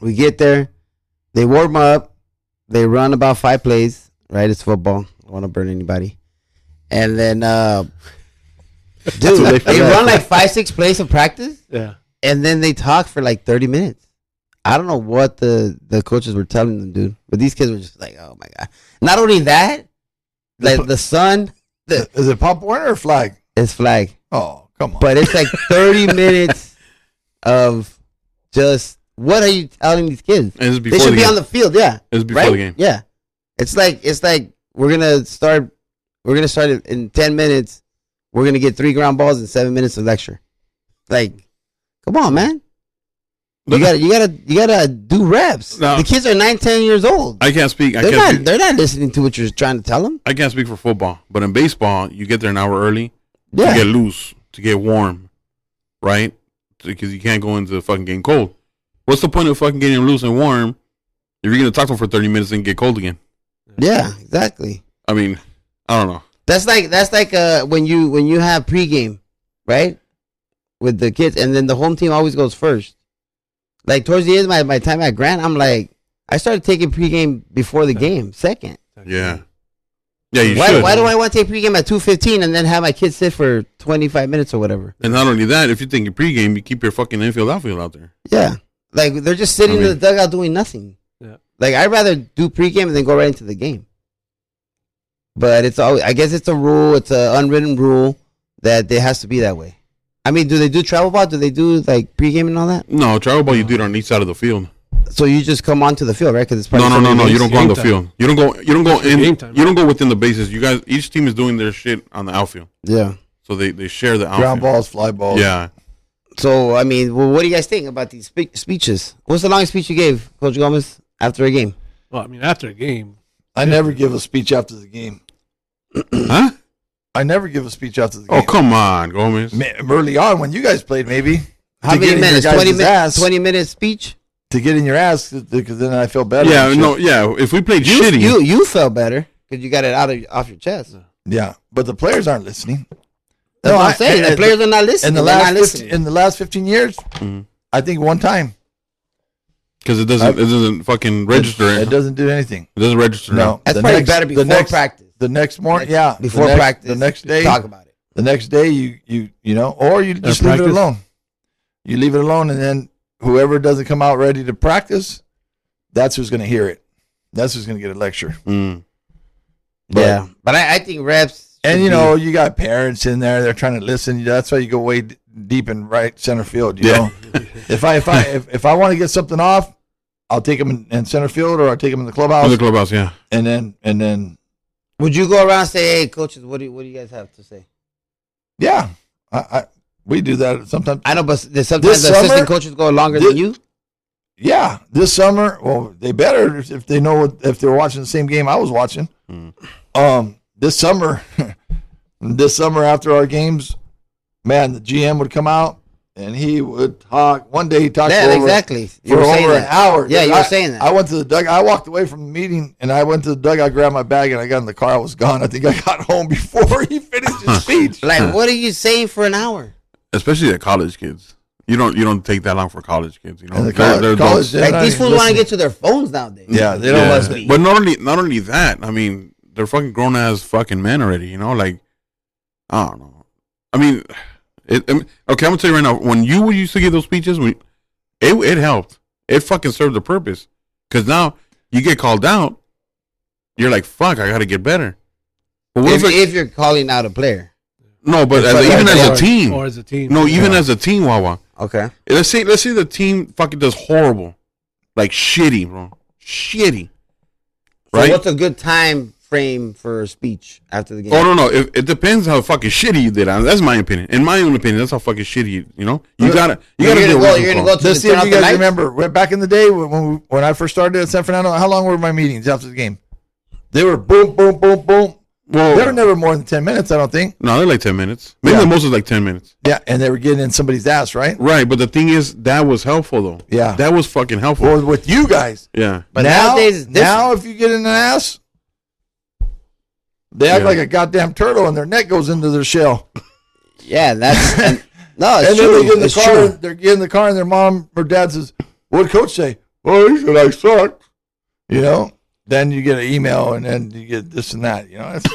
We get there. They warm up. They run about 5 plays, right? It's football. I don't want to burn anybody. And then, dude, they run like 5-6 plays of practice, Yeah. and then they talk for like 30 minutes. I don't know what the coaches were telling them, dude. But these kids were just like, oh my God. Not only that, like the sun, Is it Pop Warner or Flag? is flag. Oh, come on. But it's like 30 minutes of just, what are you telling these kids? And it's They before should the be game. on the field, yeah. It's before Right? the game. Yeah. It's like we're gonna start it in 10 minutes. We're gonna get 3 ground balls in 7 minutes of lecture. Like, come on, man. You gotta do reps. No. The kids are 9-10 years old. I can't speak. They're not listening to what you're trying to tell them. I can't speak for football, but in baseball, you get there an hour early Yeah. to get loose, to get warm, right? Because you can't go into the fucking game cold. What's the point of fucking getting loose and warm if you're gonna talk to them for 30 minutes and get cold again? Yeah, exactly. I mean, I don't know. That's like when you have pregame, right? With the kids, and then the home team always goes first. Like towards the end of my time at Grant, I'm like, I started taking pregame before the game, second. Yeah, yeah, you Why should. do I want to take pregame at 2:15 and then have my kids sit for 25 minutes or whatever? And not only that, if you think you pregame, you keep your fucking infield outfield out there. Yeah, like they're just sitting in the dugout doing nothing. Yeah. Like I'd rather do pregame and then go right into the game. But it's always, I guess it's a rule, it's an unwritten rule that it has to be that way. I mean, do they do travel ball? Do they do like pregame and all that? No, travel ball you do it on each side of the field. So you just come onto the field, right? Because it's part No, of no, no, somebody's no. You race. don't go on the Game field. You don't go in. Game time, You don't go within the bases. You guys, each team is doing their shit on the outfield. Yeah. So they share the outfield. Ground balls, fly balls. Yeah. So I mean, well, what do you guys think about these speeches? What's the longest speech you gave, Coach Gomez, after a game? Well, I mean, after a game, I never give a speech after the game. Huh? I never give a speech after the game. Oh, come on, Gomez. Early on, when you guys played, maybe. How To many get in your minutes? guys' 20 minutes. ass. 20-minute speech. To get in your ass, because then I feel better. Yeah, and shit. no, yeah. If we played shitty, You felt better because you got it off your chest. Yeah, but the players aren't listening. That's No, what I'm saying. I- The players are not listening. In the They're not last listening. 15 years, Mhm. I think one time. because it doesn't fucking register. It doesn't do anything. It doesn't register. No, That's the probably next- better the before next- practice. The next morning, yeah, Before the practice. the next day, talk about it. the next day, you know, or you just leave it practice? alone. You leave it alone, and then whoever doesn't come out ready to practice, that's who's going to hear it. That's who's going to get a lecture. Mm. Yeah, but I think reps. And should you be- know, you got parents in there; they're trying to listen. That's why you go way deep in right center field. You know, if I want to get something off, I'll take them in center field, or I'll take them in the In clubhouse, the clubhouse, yeah. and then would you go around and say, "Hey, coaches, what do you guys have to say?" yeah, we do that sometimes. I know, but sometimes the This summer- assistant coaches go longer This- than you. Yeah, this summer. Well, they better if they know if they're watching the same game I was watching. This summer, after our games, man, the GM would come out and he would talk. One day he talked Yeah, for over, exactly. You for were saying over an that. hour. Yeah, you I- were saying that. I went to the dugout. I walked away from the meeting and I went to the dugout, grabbed my bag, and I got in the car. I was gone. I think I got home before he finished his speech. Like, what are you saying for an hour? Especially the college kids. You don't take that long for college kids. You know, And the They're college, adults. they're Like not these even fools want to listening. get to their phones nowadays. Yeah, they don't Yeah. must be. But not only that. I mean, they're fucking grown ass fucking men already. You know, like I don't know. I mean, okay. I'm gonna tell you right now. When you used to give those speeches, it helped. It fucking served the purpose. Because now you get called out, you're like, fuck, I got to get better. But what If you're calling out a player, no, but It's like- even as or, a team, or as a team. no, even as a team, Wawa. okay. Let's say the team fucking does horrible, like shitty, bro, shitty. So Right? what's a good time frame for a speech after the game? Oh no, it depends how fucking shitty you did. That's my opinion. In my own opinion, that's how fucking shitty. You know, you gotta You're do a gonna wake-up go call. to Let's the see turn if off you the guys lights? remember back in the day when I first started at San Fernando. How long were my meetings after the game? They were boom, boom, boom, boom. Well, They were never more than 10 minutes, I don't think. no, they're like 10 minutes. Maybe Yeah. the most is like 10 minutes. Yeah, and they were getting in somebody's ass, right? Right, but the thing is, that was helpful though. Yeah. that was fucking helpful. Or with you guys. Yeah, But now, nowadays it's different. now if you get in an ass, they act Yeah. like a goddamn turtle and their neck goes into their shell. Yeah, that's no, it's And then true. they get in the It's car, true. and they're getting in the car, and their mom or dad says, "What'd coach say?" "Oh, he said I sucked." You know. Then you get an email, and then you get this and that. You know. That's,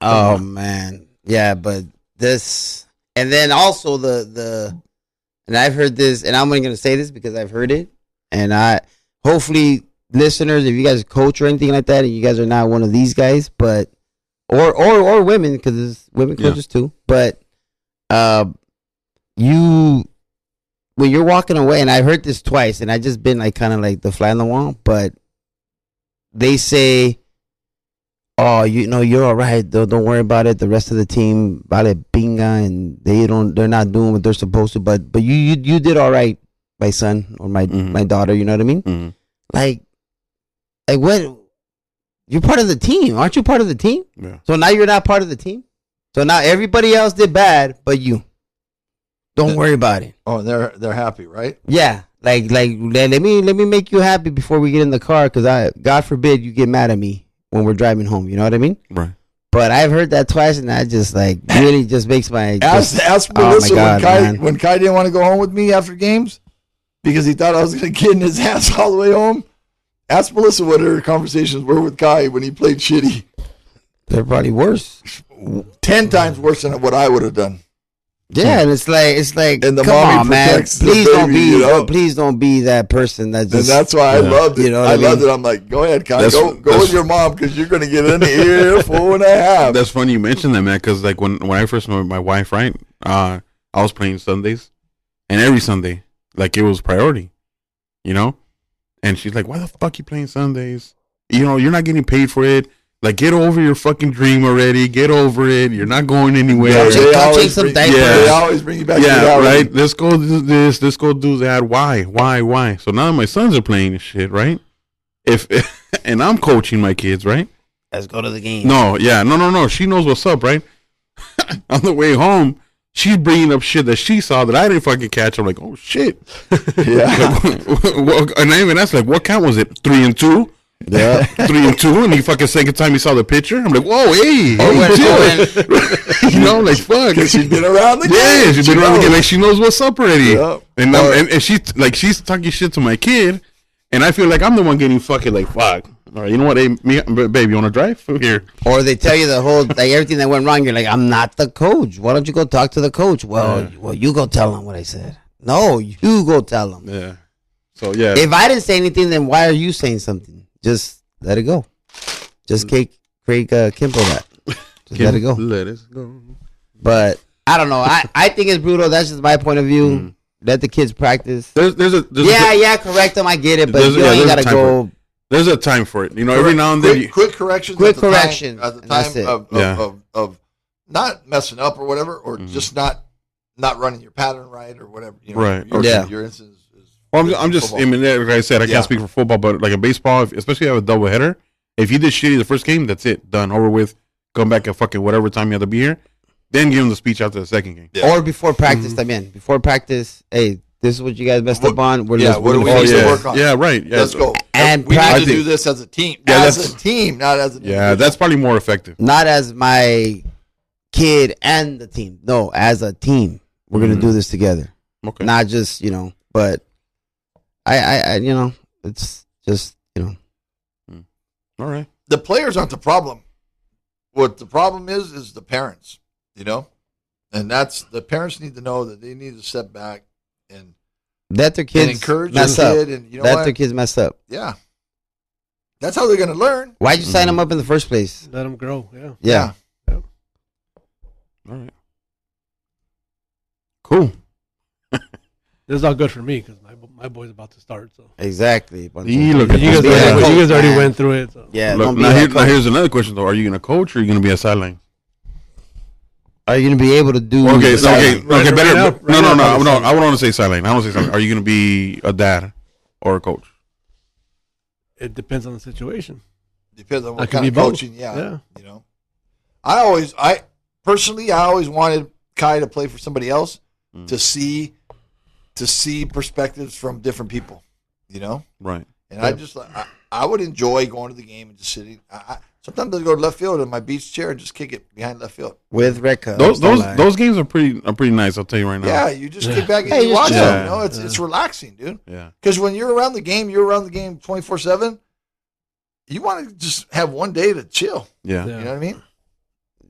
Oh man, yeah, but this, and then also the, and I've heard this, and I'm only gonna say this because I've heard it, and I hopefully listeners, if you guys coach or anything like that, and you guys are not one of these guys, but or women because there's women Yeah. coaches too, but you when you're walking away, and I've heard this twice, and I just been like kind of like the fly on the wall, but they say, "Oh, you know, you're all right. Don't worry about it. The rest of the team, vale pinga, and they're not doing what they're supposed to. But you did all right, my son or my Mhm. my daughter. You know what I mean? hmm Like what? You're part of the team, aren't you? Part of the team. yeah. So now you're not part of the team. So now everybody else did bad, but you. Don't worry about it. oh, they're happy, right? Yeah, like let me make you happy before we get in the car, because God forbid you get mad at me when we're driving home. You know what I mean? Right. But I've heard that twice, and that just like really just makes my Ask oh my Melissa God, man. when Kai didn't want to go home with me after games because he thought I was going to get in his ass all the way home. Ask Melissa what her conversations were with Kai when he played shitty. they're probably worse. 10 times worse than what I would have done. Yeah, and it's like And the come mommy on, man. protects the Please don't baby, be you know? please don't be that person that And just that's why I loved it. You know what I I loved mean? it. I'm like, go ahead, Kai. That's- Go with that's- your mom because you're going to get an earful and a half. That's funny you mentioned that, man. Because like when I first met my wife, right? I was playing Sundays, and every Sunday, like it was priority, you know. And she's like, "Why the fuck you playing Sundays? You know, you're not getting paid for it. Like, get over your fucking dream already. Get over it. You're not going anywhere." Come check- come always check some bring- diapers. They always bring you back to Yeah, reality. right. Let's go do this. Let's go do that. Why? So now my sons are playing this shit, right? If and I'm coaching my kids, right? let's go to the game. No. She knows what's up, right? On the way home, she's bringing up shit that she saw that I didn't fucking catch. I'm like, oh shit. Yeah. And I even asked, like, what count was it? 3 and 2? Yeah. 3 and 2, and he fucking second time he saw the picture. I'm like, whoa, hey, when- you know, like fuck. She's been around the game. Yeah, she's been around the knows. game. Like she knows what's up already. Yeah. And she's talking shit to my kid, and I feel like I'm the one getting fucking like fuck. All right, you know what? Hey, babe, you want to drive? Here. Or they tell you the whole like everything that went wrong. You're like, I'm not the coach. Why don't you go talk to the coach? Well, you go tell him what I said. No, you go tell him. Yeah. So yeah. If I didn't say anything, then why are you saying something? Just let it go. Just Craig Kimpo that. Just let it go. Let it go. But I don't know. I think it's brutal. That's just my point of view. Let the kids practice. There's correct them. I get it, but you ain't gotta go. There's a time for it. You know, every now and then. Quick corrections. Quick at the corrections. Time, at the time of not messing up or whatever, or just not running your pattern right or whatever. You know, right. Your instance is. Well, I'm just. I mean, like I said, I can't speak for football, but like a baseball, especially if you have a doubleheader, if you did shitty the first game, that's it, done, over with. Come back at fucking whatever time you have to be here. Then give them the speech after the second game. Yeah. Or before practice, Before practice, hey, this is what you guys messed up on. What do we need to work on? Yeah, right. Yeah, let's go. And we need to do this as a team. As a team, not as an individual. Yeah, that's probably more effective. Not as my kid and the team. No, as a team. We're going to do this together. Okay. Not just, but I it's just, All right. The players aren't the problem. What the problem is the parents, and that's the parents need to know that they need to step back and let their kids encourage mess their up. kid, and let their kids mess up. Yeah, that's how they're going to learn. Why'd you sign them up in the first place? Let them grow. Yeah. All right. Cool. This is all good for me because my boy's about to start. So exactly. You guys already went through it. So. Yeah. Look, now here's another question though: are you going to coach or are you going to be a sideline? Are you going to be able to do? Okay. Better. No. I don't want to say sideline. I want to say something. Are you going to be a dad or a coach? It depends on the situation. Depends on what kind of coaching. Yeah. I personally always wanted Kai to play for somebody else to see perspectives from different people, Right. And I would enjoy going to the game and just sitting. Sometimes I go to left field in my beach chair and just kick it behind left field with Red Cups. Those games are pretty nice. I'll tell you right now. Yeah, you just kick back and you watch them. It's relaxing, dude. Yeah. Because when you're around the game 24/7. You want to just have one day to chill. Yeah. You know what I mean?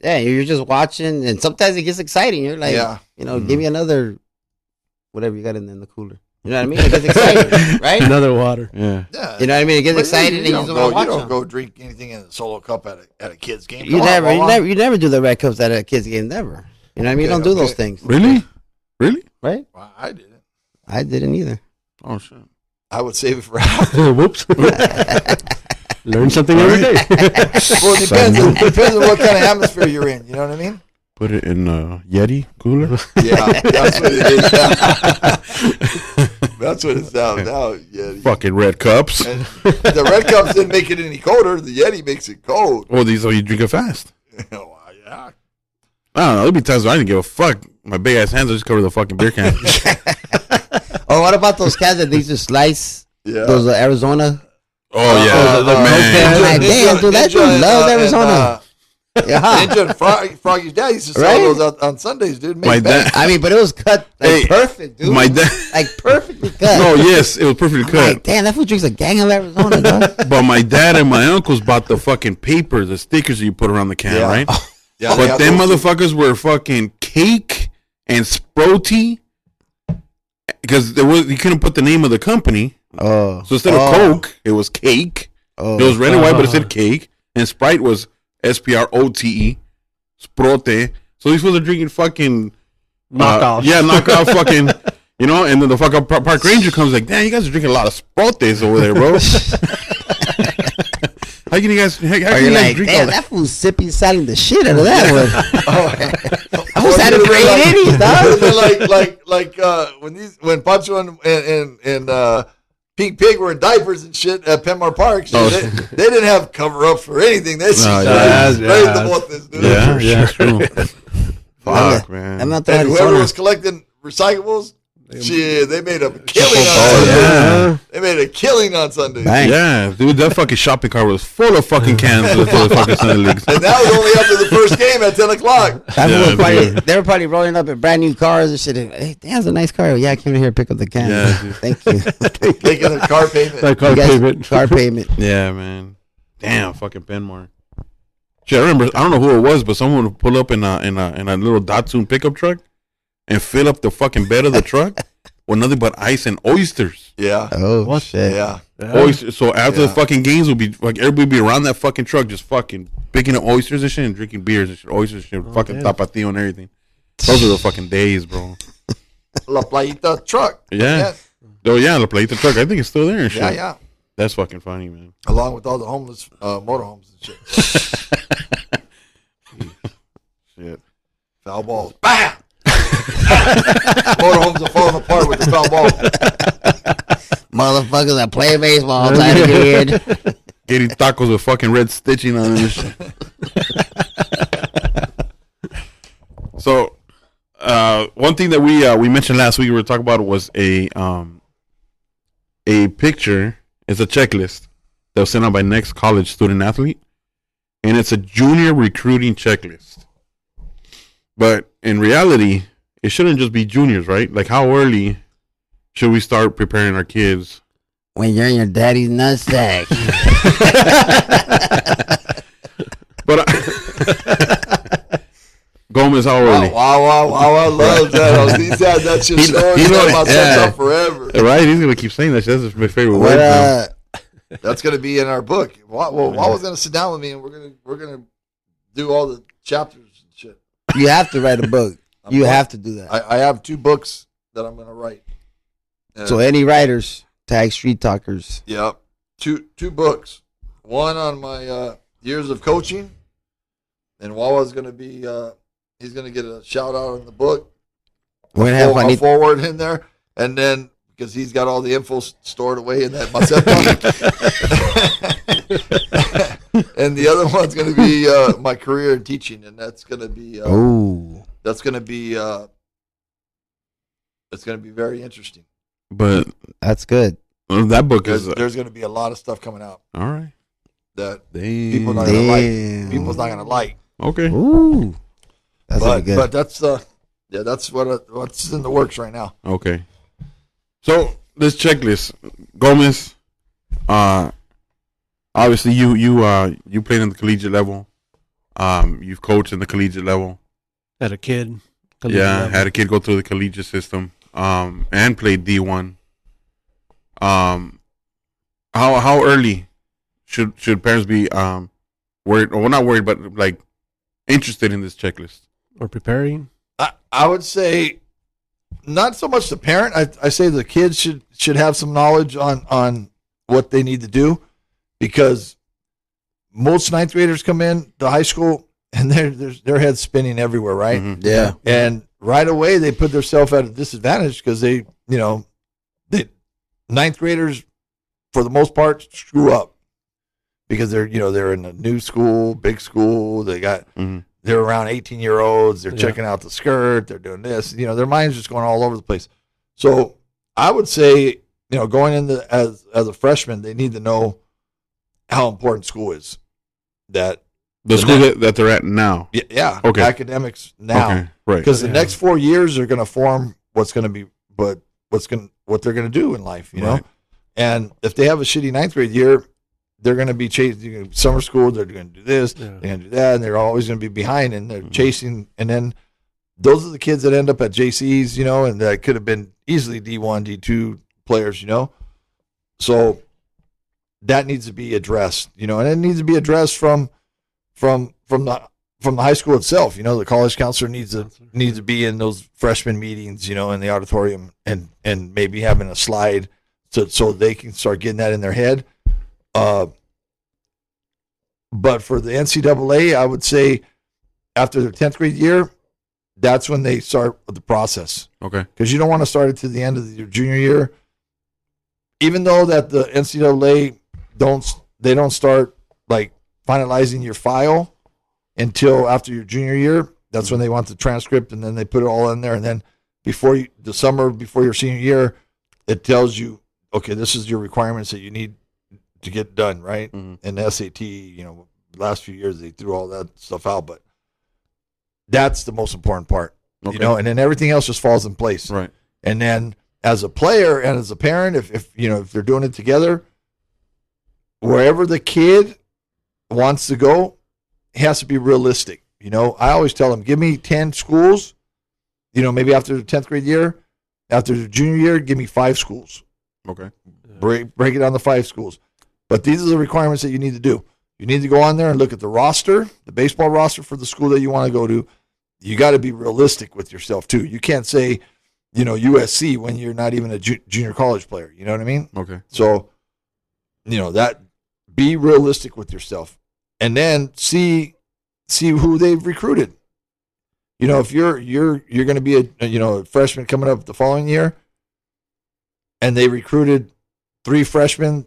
Yeah, you're just watching, and sometimes it gets exciting. You're like, give me another, whatever you got in the cooler. You know what I mean? It gets exciting, right? Another water. Yeah. You know what I mean? It gets exciting, and you just want to watch You don't them. go drink anything in a solo cup at a kid's game. You never do the Red Cups at a kid's game, never. You know what I mean? You don't do those things. Really? Right? Well, I didn't. I didn't either. Oh shit. I would save it for after. Whoops. Learn something every day. Well, it depends on what kind of atmosphere you're in. You know what I mean? Put it in a Yeti cooler. Yeah, that's what it is. That's what it's now. Yeti. Fucking Red Cups. And the Red Cups didn't make it any colder. The Yeti makes it cold. Well, you drink it fast. Yeah. I don't know. There'll be times where I didn't give a fuck. My big ass hands will just cover the fucking beer can. Or what about those cats that they just slice? Yeah. Those Arizona. Oh yeah, man. Like, damn, dude, that dude loves Arizona. Ninja and Froggy's dad used to sell those on Sundays, dude. My dad. I mean, but it was cut perfect, dude. My dad, like perfectly cut. No, yes, it was perfectly cut. Like, damn, that fool drinks a gang of Arizona, dog. But my dad and my uncles bought the fucking paper, the stickers that you put around the can, right? Yeah, but them motherfuckers were fucking cake and Sproty because you couldn't put the name of the company. Oh, so instead of Coke, it was cake. It was red and white, but it said cake. And Sprite was SPROTE, Sprote. So these fools are drinking fucking knockoff. Knockoff fucking. And then the fucking park ranger comes like, damn, you guys are drinking a lot of Sprotes over there, bro. How can you guys? How can you guys drink damn, that fool's sipping, selling the shit out of that one. I was at a great innings, dog. When Pancho and Pink Pig were in diapers and shit at Penmar Park. So they didn't have cover up for anything. They sprayed the bottles, dude. Yeah, true. Fuck, man. I'm not and whoever was collecting recyclables, they made a killing on it. They made a killing on Sunday. Bang. Yeah, dude, that fucking shopping cart was full of fucking cans for the fucking Sunday leagues. And that was only after the first game at 10 o'clock. People Yeah, were probably, dude. they were probably rolling up in brand new cars and shit. Hey, that's a nice car. Yeah, I came in here to pick up the can. Yeah, dude. Thank you. Making a car payment. Like car You guys- payment. Car payment. Yeah, man. Damn, fucking Penmore. Shit, I remember. I don't know who it was, but someone would pull up in a little Datsun pickup truck and fill up the fucking bed of the truck with nothing but ice and oysters. Yeah. Oh, shit. Yeah. Oysters. So after Yeah. the fucking games would be like everybody would be around that fucking truck just fucking picking up oysters and shit and drinking beers and shit. Oysters and shit, fucking damn. tapatio and everything. Those are the fucking days, bro. La Playita truck. Yeah. Oh yeah, the plate the truck. I think it's still there and shit. Yeah, yeah. That's fucking funny, man. Along with all the homeless motorhomes and shit. Shit. Foul balls. Bam! Motorhomes are falling apart with the foul ball. Motherfuckers that play baseball time again. Getting tacos with fucking red stitching on them and shit. So, one thing that we mentioned last week we were talking about was a picture. It's a checklist that was sent out by Next College Student Athlete, and it's a junior recruiting checklist. But in reality, it shouldn't just be juniors, right? Like, how early should we start preparing our kids? When you're in your daddy's nutsack. But Gomez, how early? Wow, I love that. He said that shit showing he know- my yeah. sets up forever. Right? He's gonna keep saying that. That's my favorite What, word. Now. That's gonna be in our book. Wall was gonna sit down with me and we're gonna do all the chapters and shit. You have to write a book. You have to do that. I have 2 books that I'm gonna write. So any writers, tag Street Talkers. Yeah, two books. One on my years of coaching, and Wawa's gonna be he's gonna get a shout out in the book. We're gonna have A forward in there, and then because he's got all the info stored away in that Maceta. And the other one's gonna be my career in teaching, and that's gonna be it's gonna be very interesting. But That's good. that book is There's gonna be a lot of stuff coming out all right. that Damn. people not gonna like. Damn. People's not gonna like. Okay. Ooh. That's gonna be good. But that's that's what's in the works right now. Okay. So this checklist, Gomez. Obviously you played in the collegiate level. You've coached in the collegiate level. Had a kid. Had a kid go through the collegiate system. And played D1. How early should parents be worried, or not worried, but like interested in this checklist? Or preparing. I would say not so much the parent. I say the kids should have some knowledge on what they need to do, because most 9th graders come in to high school and their heads spinning everywhere, right? Mhm. Yeah. And right away they put themselves at a disadvantage because they 9th graders for the most part screw up because they're in a new school, big school. They got Mhm. they're around 18-year-olds. They're Yeah. checking out the skirt. They're doing this. Their mind's just going all over the place. So I would say, going into as a freshman, they need to know how important school is. That The school that they're at now. yeah, Okay. academics now. Okay. Right. Because the Yeah. next 4 years are going to form what they're going to do in life, you know. Right. And if they have a shitty 9th grade year, they're going to be chasing summer school. They're going to do this, Yeah. they're going to do that, and they're always going to be behind. And they're chasing, and then those are the kids that end up at JCs, and that could have been easily D1, D2 players, So that needs to be addressed, and it needs to be addressed from the high school itself. The college counselor needs to be in those freshman meetings, in the auditorium, and maybe having a slide so they can start getting that in their head. But for the NCAA, I would say after their 10th grade year, that's when they start with the process, Okay. because you don't want to start it to the end of your junior year. Even though that the NCAA don't start like finalizing your file until after your junior year. That's when they want the transcript, and then they put it all in there. And then the summer before your senior year, it tells you, okay, this is your requirements that you need to get done, right? Mhm. And the SAT, last few years they threw all that stuff out, but that's the most important part, Okay. and then everything else just falls in place. Right. And then as a player and as a parent, if they're doing it together, wherever the kid wants to go, it has to be realistic. I always tell them, give me 10 schools, maybe after the 10th grade year, after the junior year, give me 5 schools. Okay. Break it down to 5 schools. But these are the requirements that you need to do. You need to go on there and look at the roster, the baseball roster for the school that you want to go to. You got to be realistic with yourself too. You can't say, USC when you're not even a junior college player. You know what I mean? Okay. So, that be realistic with yourself, and then see who they've recruited. If you're going to be a freshman coming up the following year, and they recruited 3 freshmen,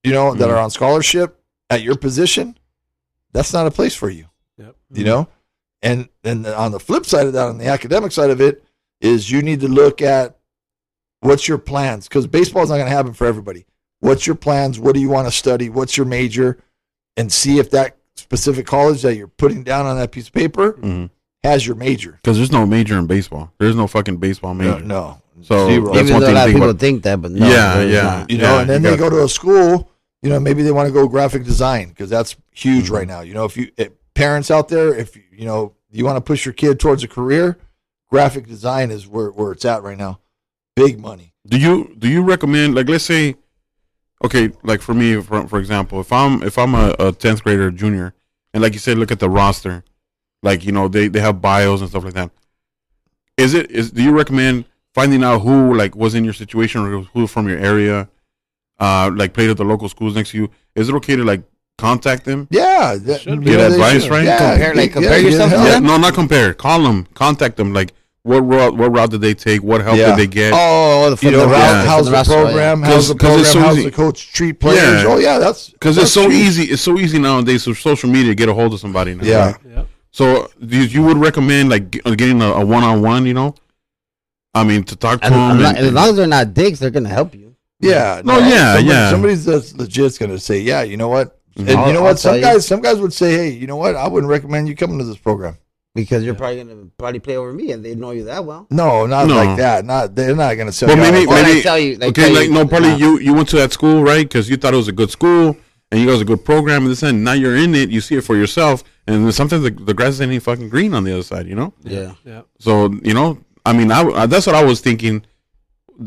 that are on scholarship at your position, that's not a place for you. Yep. And then on the flip side of that, on the academic side of it, is you need to look at what's your plans, because baseball is not going to happen for everybody. What's your plans? What do you want to study? What's your major? And see if that specific college that you're putting down on that piece of paper Mm-hmm. has your major. Because there's no major in baseball. There's no fucking baseball major. No. So Zero. that's Even one though thing a lot to of think people about. think that, but no. Yeah, there's yeah. not. And then you they got- go to a school, maybe they want to go graphic design, because that's huge Mm-hmm. right now. If parents out there, if you want to push your kid towards a career, graphic design is where it's at right now. Big money. Do you recommend, like, let's say, okay, like for me, for example, if I'm a 10th grader, junior, and like you said, look at the roster, like they have bios and stuff like that. Do you recommend finding out who like was in your situation or who from your area, like played at the local schools next to you? Is it okay to like contact them? Yeah. Should be. Get they advice, should. right? Yeah, Compare get yourself to help. Yeah, them? no, not compare. Call them, contact them. Like what route did they take? What help Yeah. did they get? Oh, from the route, yeah. How's from the roster, program? yeah. How's the 'Cause it's program? so How's easy. the coach treat players? Yeah. Oh yeah, that's Because it's so huge. easy. It's so easy nowadays with social media to get a hold of somebody. Now, Yeah. right? Yep. So you would recommend like getting a one-on-one, I mean, to talk to them. As long as they're not dicks, they're gonna help you. Yeah. No, yeah. Somebody's that's legit's gonna say, yeah, you know what? And I'll- you know I'll what? tell you. Some guys would say, hey, you know what? I wouldn't recommend you coming to this program. Because you're probably gonna play over me, and they know you that well. No, not No. like that. They're not gonna say. Well, maybe- Or maybe- they tell you, Okay, like no, probably you went to that school, right? Because you thought it was a good school and you got a good program and this and now you're in it. You see it for yourself, and then sometimes the grass ain't fucking green on the other side, Yeah. Yeah. So I mean, that's what I was thinking.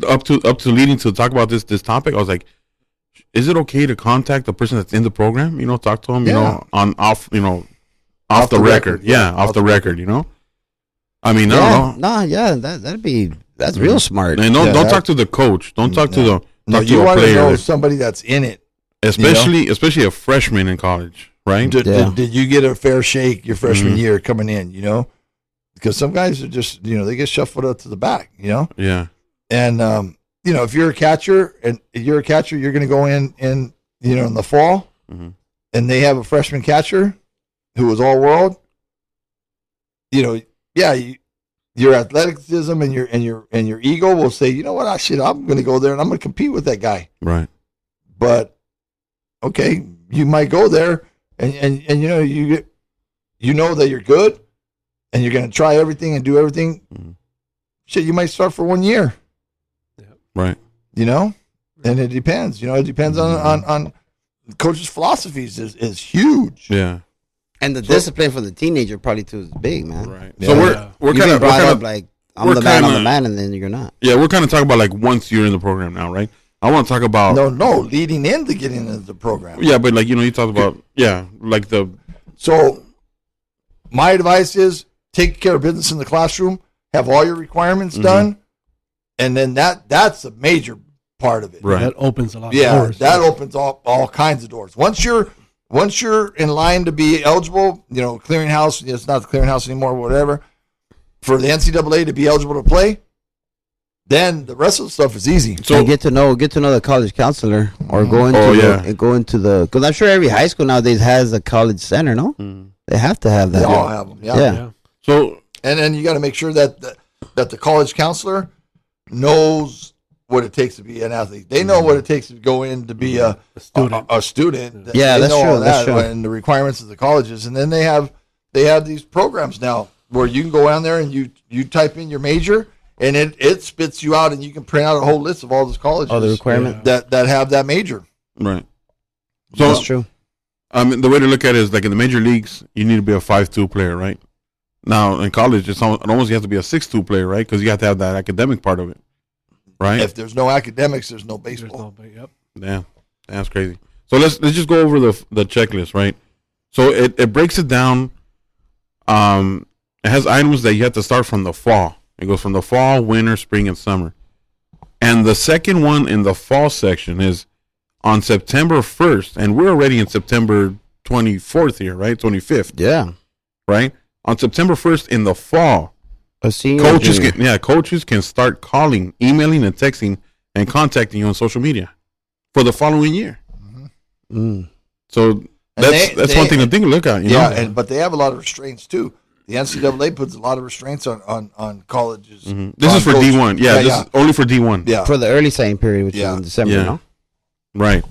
Up to leading to talk about this topic, I was like, is it okay to contact the person that's in the program? Talk to them, Yeah. off the record. Yeah, off the record. I mean, I don't know. No, yeah, that's real smart. And Yeah, don't that- talk to the coach. Don't talk to the No, talk to you a want to player, know somebody that's in it. especially a freshman in college, right? Did you get a fair shake your freshman year coming in? Because some guys are just they get shuffled up to the back. Yeah, And if you're a catcher you're going to go in in the fall, Mhm. and they have a freshman catcher who was all world. Your athleticism and your ego will say, you know what, I'm going to go there and I'm going to compete with that guy. right. But okay, you might go there and you know that you're good and you're going to try everything and do everything. Mhm. Shit, you might start for 1 year. Right. And it depends. It depends on coach's philosophies is huge. Yeah. And the discipline for the teenager probably too is big, man. Right. Yeah. So we're You've kind been of brought up like I'm we're the man, I'm kinda- the man, and then you're not. we're kind of talking about like once you're in the program now, right? I want to talk about No, leading into getting into the program. yeah, but like you talked about like the So my advice is take care of business in the classroom, have all your requirements Mhm. done, and then that's a major part of it. right. That opens a lot of Yeah, doors. that opens all kinds of doors. Once you're in line to be eligible, clearinghouse, it's not the clearinghouse anymore, whatever, for the NCAA to be eligible to play, then the rest of the stuff is easy. So So get to know the college counselor or go into Oh, yeah. because I'm sure every high school nowadays has a college center. No, Mhm. they have to have They that. all have them. Yeah. Yeah. so And then you got to make sure that the college counselor knows what it takes to be an athlete. They know what it takes to go in to be a student. A student. Yeah, They that's know true, all that's that true. And the requirements of the colleges, and then they have these programs now where you can go down there and you type in your major, and it spits you out, and you can print out a whole list of all those colleges All the requirements. that have that major. Right. So That's true. the way to look at it is like in the major leagues, you need to be a 5'2" player, right? Now in college, it almost you have to be a 6'2" player, right? Because you have to have that academic part of it, right? If there's no academics, there's no There's baseball. no, yep. Yeah, that's crazy. So let's just go over the checklist, right? So it breaks it down. It has items that you have to start from the fall. It goes from the fall, winter, spring, and summer. And the second one in the fall section is on September 1st, and we're already in September 24th here, right? 25th, Yeah. right? On September 1st in the fall, A senior. coaches junior. coaches can start calling, emailing, and texting and contacting you on social media for the following year. Mm. So that's they- one thing to look at. You Yeah, know? but they have a lot of restraints too. The NCAA puts a lot of restraints on colleges. Mhm. This on is for coaches. D1. Yeah, this is only for D1. yeah. For the early signing period, which Yeah. is in December, Yeah. no? Right.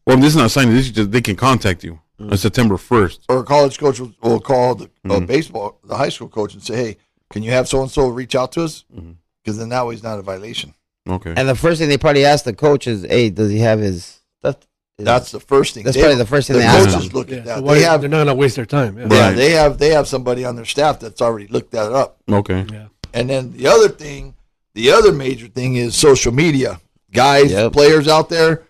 Well, this is not signing. This is just they can contact you on September 1st. Or a college coach will call the Mhm. baseball, the high school coach, and say, "Hey, can you have so and so reach out to us?" Mhm. Because then that way it's not a violation. Okay. And the first thing they probably ask the coach is, "Hey, does he have his stuff?" That's the first thing. That's probably the first thing the they ask coaches them. look Yeah, at so that. why, They have they're not gonna waste their time. Yeah. Right. they have somebody on their staff that's already looked that up. Okay. Yeah. And then the other major thing is social media. Guys, Yep. players out there,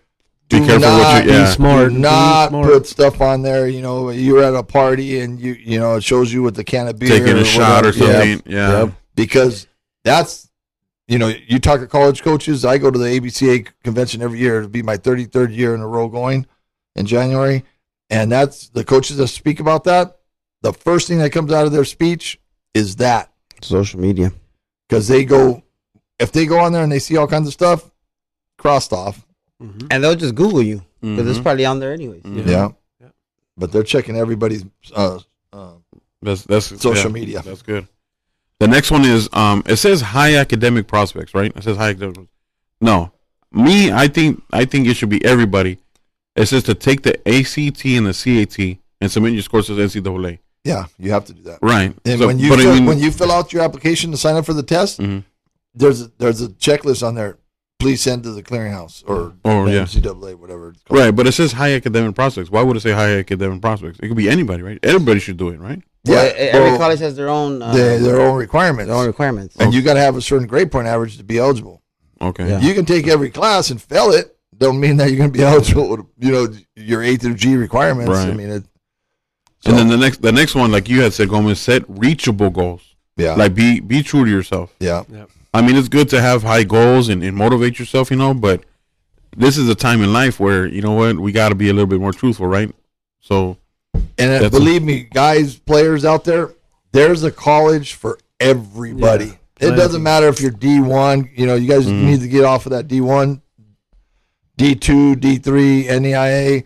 Be do careful what not, you. Yeah. Be smart. do Be not smart. put stuff on there. You know, you're at a party and you know it shows you with the can of beer, Taking a shot or whatever. Yeah, something. Yeah. because that's you talk to college coaches. I go to the ABCA convention every year. It'll be my 33rd year in a row going in January, and that's the coaches that speak about that. The first thing that comes out of their speech is that Social media. because if they go on there and they see all kinds of stuff crossed off. Mhm. And they'll just Google you because it's Mhm. probably on there anyways. Mhm. Yeah. Yeah. But they're checking everybody's That's social yeah, media. That's good. The next one is it says high academic prospects, right? It says high academic. No, I think it should be everybody. It says to take the ACT and the CAT and submit your scores to the NCAA. Yeah, you have to do that. Right. And So, when you but I fill, mean- when you fill out your application to sign up for the test, Mhm. there's a checklist on there. Please send to the clearinghouse or Oh, the yeah. NCAA, whatever it's called. Right, but it says high academic prospects. Why would it say high academic prospects? It could be anybody, right? Everybody should do it, right? Well, Yeah, every well, college has their own their own requirements, their own requirements. and you got to have a certain grade point average to be eligible. Okay. Yeah. You can take every class and fail it. Don't mean that you're going to be eligible. With, your A through G requirements. I Right. mean it. And then the next one, like you had said, Gomez, set reachable goals. Yeah, Like be true to yourself. yeah. I mean, it's good to have high goals and motivate yourself, but this is a time in life where, you know what, we got to be a little bit more truthful, right? So, And That's believe me, guys, players out there, there's a college for everybody. Yeah. It Plenty. doesn't matter if you're D1. You guys Mhm. need to get off of that D1, D2, D3, NEIA.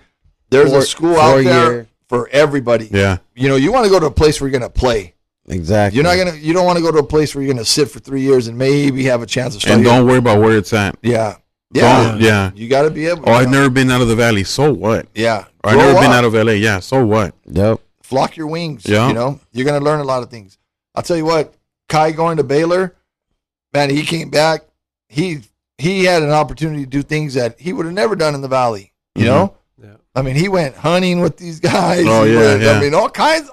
There's a school out there Four-year. for everybody. yeah. You want to go to a place where you're going to play. Exactly. You don't want to go to a place where you're going to sit for 3 years and maybe have a chance to start. And don't worry about where it's at. Yeah. Yeah. Don't- yeah. You got to be able. Oh, I've never been out of the valley. So what? Yeah. Or I've Grow never been up. out of LA. Yeah. So what? Yep. Flock your wings. Yeah. You're going to learn a lot of things. I'll tell you what, Kai going to Baylor, man, he came back. He had an opportunity to do things that he would have never done in the Valley. You Mhm. know, Yeah. I mean, he went hunting with these guys. Oh, He yeah, went- yeah. I mean, all kinds.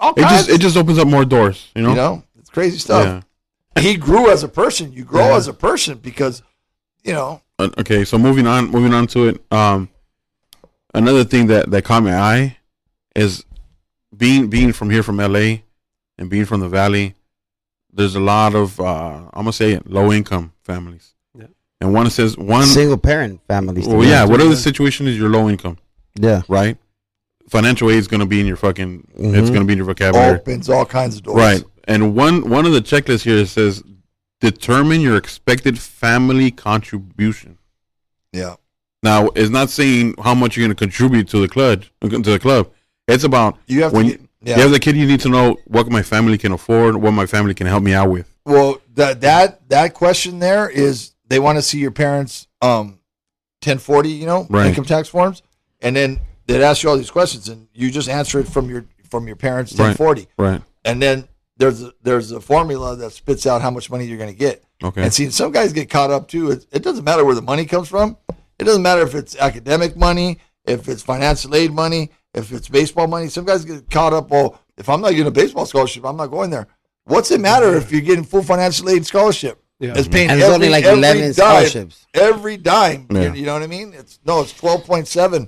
It just opens up more doors, you know? It's crazy stuff. Yeah. He grew as a person. You grow Yeah. as a person because, Okay, so moving on to it. Another thing that caught my eye is being from here from LA and being from the Valley. There's a lot of I'm gonna say it, low income families. Yeah. And one says one. Single parent families. Well, yeah. Whatever the situation is, you're low income, Yeah. right? Financial aid is gonna be in your fucking. It's Mhm. gonna be in your vocabulary, opens all kinds of doors. right? And one of the checklists here says determine your expected family contribution. Yeah. Now, it's not saying how much you're going to contribute to the club. It's about You have when to. you have the kid, you need to know what my family can afford, what my family can help me out with. Well, that question there is they want to see your parents 1040, Right. income tax forms, and then they'd ask you all these questions, and you just answer it from your parents' Right. 1040, Right. and then there's a formula that spits out how much money you're going to get. Okay. And see, some guys get caught up too. It doesn't matter where the money comes from. It doesn't matter if it's academic money, if it's financial aid money, if it's baseball money. Some guys get caught up. Well, if I'm not getting a baseball scholarship, I'm not going there. What's it matter if you're getting full financial aid scholarship? Yeah. It's paying And it's only like 11 dime, scholarships. every dime. Yeah. You know what I mean? It's 12.7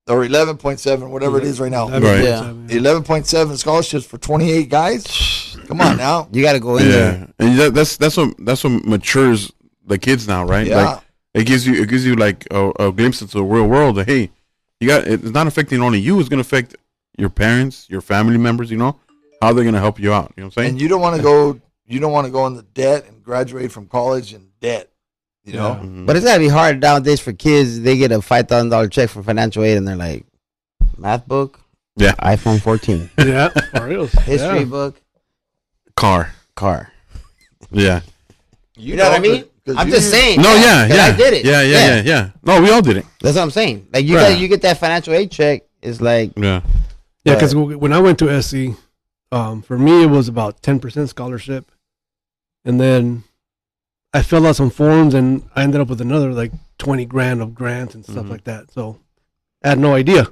or 11.7, whatever it is right now. Right. Yeah. 11.7 scholarships for 28 guys. Come on now. You got to go in there. Yeah, and that's what matures the kids now, right? Yeah. Like, it gives you like a glimpse into the real world. That, hey, it's not affecting only you. It's gonna affect your parents, your family members. How they're gonna help you out. You know what I'm saying? And you don't want to go. You don't want to go into debt and graduate from college in debt. You know. Mhm. But it's got to be hard nowadays for kids. They get a $5,000 check from financial aid and they're like, math book, Yeah. iPhone 14, Yeah, for real. history Yeah. book, Car. car. Yeah. You know what I mean? 'cause I'm you- just saying. No. Yeah. 'cause Yeah. I did it. Yeah. No, we all did it. That's what I'm saying. Like Right. you get that financial aid check. It's like, Yeah. Yeah, because when I went to SC, for me it was about 10% scholarship, and then I filled out some forms and I ended up with another like 20 grand of grants and stuff Mhm. like that. So I had no idea.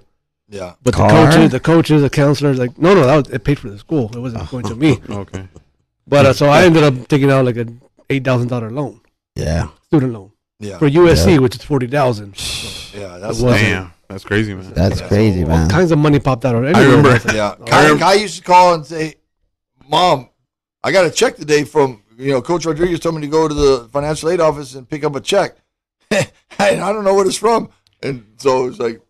Yeah. But Car? the coaches, the counselors, like no, it paid for the school. It wasn't going to me. Okay. But so I ended up taking out like an $8,000 loan, yeah. student loan Yeah. for USC, which is 40,000. So Yeah. That's It wasn't. Damn. That's crazy, man. That's crazy, all man. kinds of money popped out. I remember. Yeah. I Kai used to call and say, "Mom, I got a check today from Coach Rodriguez told me to go to the financial aid office and pick up a check. And I don't know what it's from." And so it's like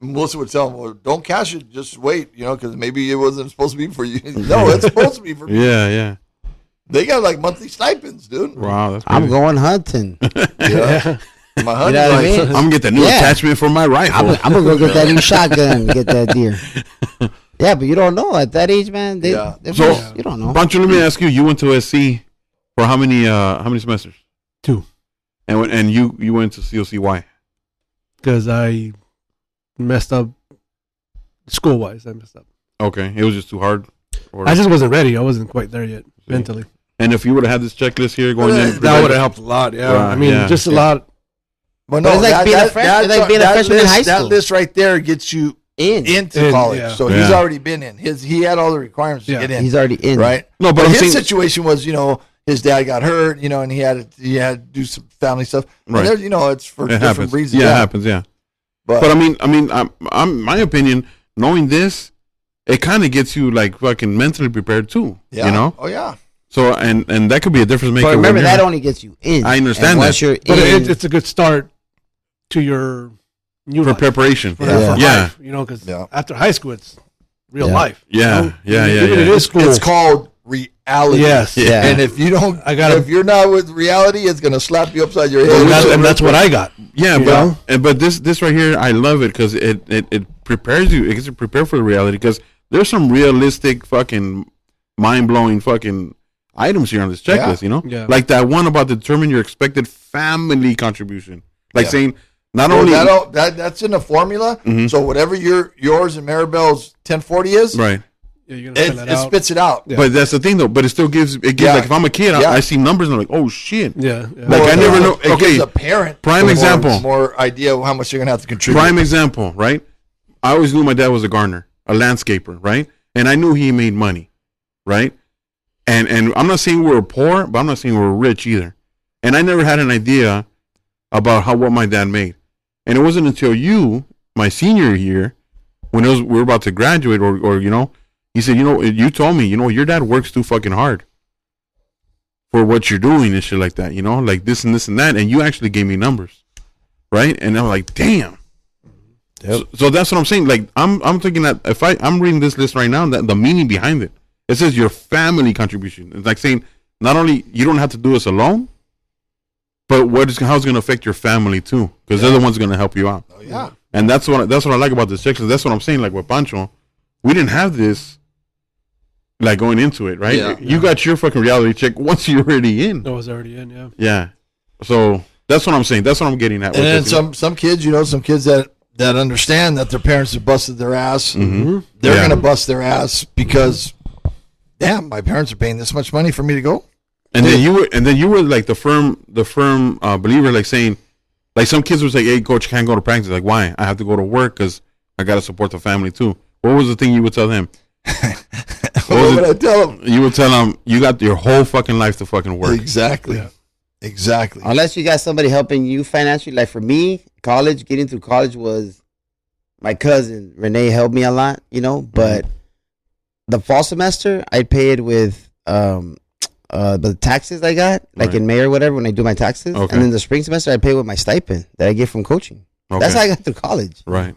Melissa would tell him, "Well, don't cash it. Just wait, because maybe it wasn't supposed to be for you." No, it's supposed to be for me. Yeah. They got like monthly stipends, dude. Wow. That's crazy. I'm going hunting. Yeah. My You honey, know what I like, mean? I'm gonna get the new Yeah. attachment for my rifle. I'm gonna go get that new shotgun, get that deer. Yeah, but you don't know at that age, man. Yeah. So- You don't know. Pancho, let me ask you. You went to SC for how many semesters? 2. And you went to COC. Why? Because I messed up school wise. I messed up. Okay, it was just too hard. Or, I just wasn't ready. I wasn't quite there yet mentally. and if you would have had this checklist here going in, That would have helped a lot. Yeah, Right, I mean, yeah. just a lot. but But it's like being a freshman- it's like being a freshman in high That school. list right there gets you into In, college. yeah. So Yeah. he's already been in. He had all the requirements to Yeah. get in. He's already in. Right. No, but But I'm his saying, situation was, his dad got hurt, and he had to do some family stuff. Right. And there, it's for it different happens. reasons. Yeah, it happens. Yeah, But, but I mean, I'm my opinion. Knowing this, it kind of gets you like fucking mentally prepared too. yeah. Oh yeah. So and that could be a difference maker. But remember, when that you're- only gets you in. I understand And once that. you're But in, it's a good start to your new for life. preparation. For, Yeah. for Yeah. life, because Yeah. after high school, it's real Yeah. life. Yeah, you know? yeah, Even yeah, if it yeah. is school. It's called reality. Yes. Yeah. And if you don't, gotta- if you're not with reality, it's gonna slap you upside your And head. that's what I got. Yeah, You but know? but this right here, I love it because it prepares you. It gets you prepared for the reality because there's some realistic fucking mind blowing fucking items here on this checklist. Yeah. Like that one about determine your expected family contribution. Like Yeah. saying not Well, only that's in the formula. Mhm. So whatever yours and Maribel's 1040 is, right. Yeah, you're gonna it, fill that it out. spits it out. Yeah. But that's the thing though. But it still gives Yeah. like if I'm a kid, Yeah. I see numbers and I'm like, oh shit. Yeah. Like, I never know- It okay, gives a parent prime example. more idea of how much you're gonna have to contribute. Prime example, right? I always knew my dad was a gardener, a landscaper, right? And I knew he made money, right? And I'm not saying we were poor, but I'm not saying we were rich either. And I never had an idea about what my dad made. And it wasn't until you, my senior year, when we were about to graduate, or he said, you told me, your dad works too fucking hard for what you're doing and shit like that, like this and this and that. And you actually gave me numbers, right? And I'm like, damn. So that's what I'm saying. Like I'm thinking that if I'm reading this list right now, that the meaning behind it, it says your family contribution. It's like saying not only you don't have to do this alone, but how it's going to affect your family too, because they're the ones going to help you out. Oh yeah. And that's what I like about this section. That's what I'm saying. Like with Pancho, we didn't have this like going into it, right? Yeah. You got your fucking reality check once you're already in. I was already in. Yeah. Yeah. So That's what I'm saying. That's what I'm getting at. And then with this, some kids, some kids that understand that their parents have busted their ass. Mm-hmm. They're Yeah. going to bust their ass because, damn, my parents are paying this much money for me to go. And then you were like the firm believer, like saying, like some kids would say, "Hey, coach, can't go to practice." Like, why? I have to go to work because I got to support the family too. What was the thing you would tell them? What would I tell them? You would tell them you got your whole fucking life to fucking work. Exactly. Yeah. Exactly. Unless you got somebody helping you financially. Like for me, getting through college was my cousin Renee helped me a lot, But the fall semester, I paid with the taxes I got, like Right. in May or whatever, when I do my taxes. Okay. And then the spring semester, I pay with my stipend that I get from coaching. Okay. That's how I got through college. Right.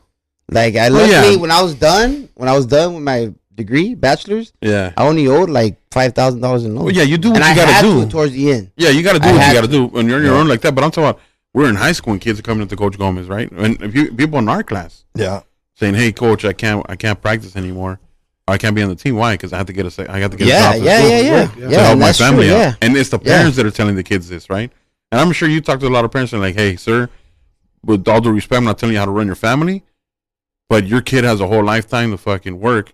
Like I Oh, luckily yeah. when I was done with my degree, bachelor's, Yeah. I only owed like $5,000 in loans. Well, yeah, you do what and you I got had to do. towards the end. Yeah, you got to do I what you had got to to. do when you're on your own like that. But I'm talking about we're in high school and kids are coming into Coach Gomez, right? And if people in our class Yeah. saying, "Hey, coach, I can't practice anymore. Or I can't be on the team. Why? Because I have to get a Yeah, job for yeah, school yeah. Yeah. to help and my that's family true, out." yeah. And it's the Yeah. parents that are telling the kids this, right? And I'm sure you talk to a lot of parents and like, "Hey, sir, with all due respect, I'm not telling you how to run your family, but your kid has a whole lifetime to fucking work.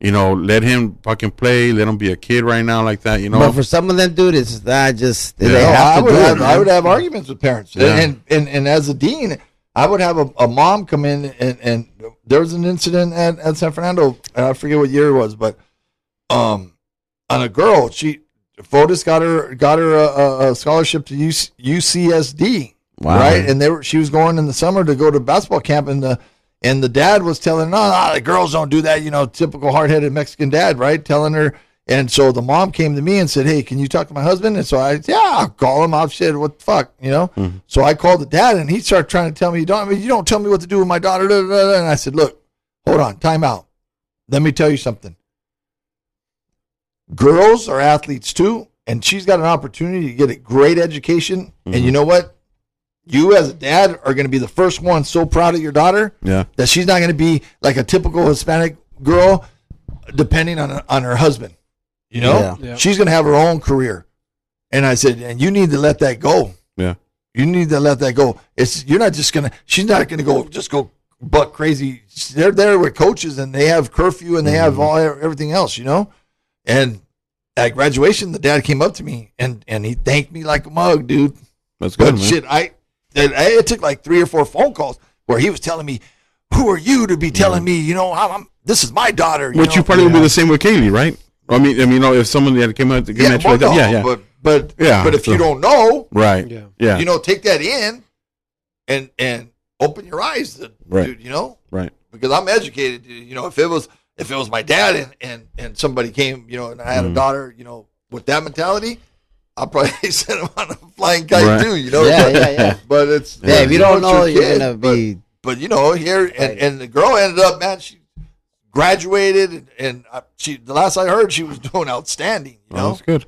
Let him fucking play. Let him be a kid right now like that. But for some of them, dude, it's not just they Yeah. No, have I to would do have it. I would have arguments with parents, Yeah. and as a dean, I would have a mom come in, and there was an incident at San Fernando, and I forget what year it was, but on a girl, Fotis got her a scholarship to UCSD, Wow. right? And she was going in the summer to go to basketball camp, and the dad was telling her, no, the girls don't do that, typical hard-headed Mexican dad, right? Telling her. And so the mom came to me and said, "Hey, can you talk to my husband?" And so I'll call him. I'll say, "What the fuck?" Mm-hmm. So I called the dad, and he started trying to tell me, you don't tell me what to do with my daughter. Da, da, da. And I said, "Look, hold on, time out. Let me tell you something. Girls are athletes too, and she's got an opportunity to get a great education. Mm-hmm. And you know what? You as a dad are going to be the first one so proud of your daughter Yeah. that she's not going to be like a typical Hispanic girl, depending on her husband. Yeah. Yeah. She's going to have her own career." And I said, "And you need to let that go. Yeah. You need to let that go. She's not going to go buck crazy. They're there with coaches, and they have curfew, and they have everything else, And at graduation, the dad came up to me and he thanked me like a mug, dude. That's good, But man. shit, it took like 3 or 4 phone calls where he was telling me, "Who are you to be telling me? This is my daughter." Which you probably would be the same with Kaylee, right? I mean, if someone that came out to give at you like that, yeah. But Yeah, if you so- don't know, Right. Yeah. Yeah. take that in and open your eyes, Right. dude. Right. Because I'm educated. If it was my dad and somebody came, and I had a daughter, with that mentality, I'll probably send him on a flying kite Right. too. Yeah. But it's Yeah, if you don't know, it's your you're kid, gonna be. But here and the girl ended up, man. She graduated and the last I heard, she was doing outstanding. Oh, that's good.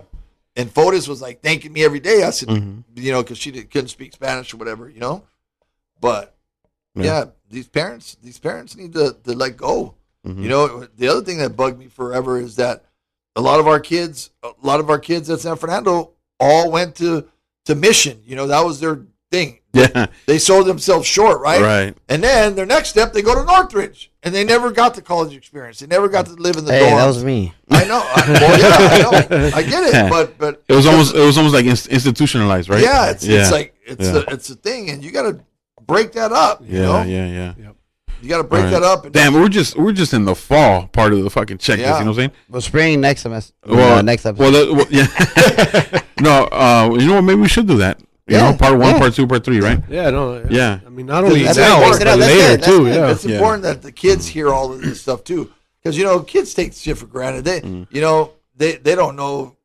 And Fotis was like thanking me every day. I said, Mhm. because she couldn't speak Spanish or whatever, But yeah, these parents need to let go. Mhm. The other thing that bugged me forever is that a lot of our kids at San Fernando all went to Mission. That was their thing. Yeah. They sold themselves short, right? Right. And then their next step, they go to Northridge, and they never got the college experience. They never got to live in the Hey, dorms. that was me. I know. I know. I get it, but It was almost like institutionalized, right? yeah, it's like Yeah. it's a thing, and you got to break that up. You Yeah, know? yeah. You got to break All that right. up. And Damn, we're just in the fall part of the fucking checklist. Yeah. You know what I'm saying? Well, spring next semester. Well, Next episode. yeah. No, you know what? Maybe we should do that. You Yeah, know, part 1, yeah. part 2, part 3, right? Yeah, no. Yeah. I mean, not only That's now, right, but mix it up, that's later good, that's too. good. Yeah. it's important that the kids hear all of this stuff too, because kids take shit for granted. They, they don't know,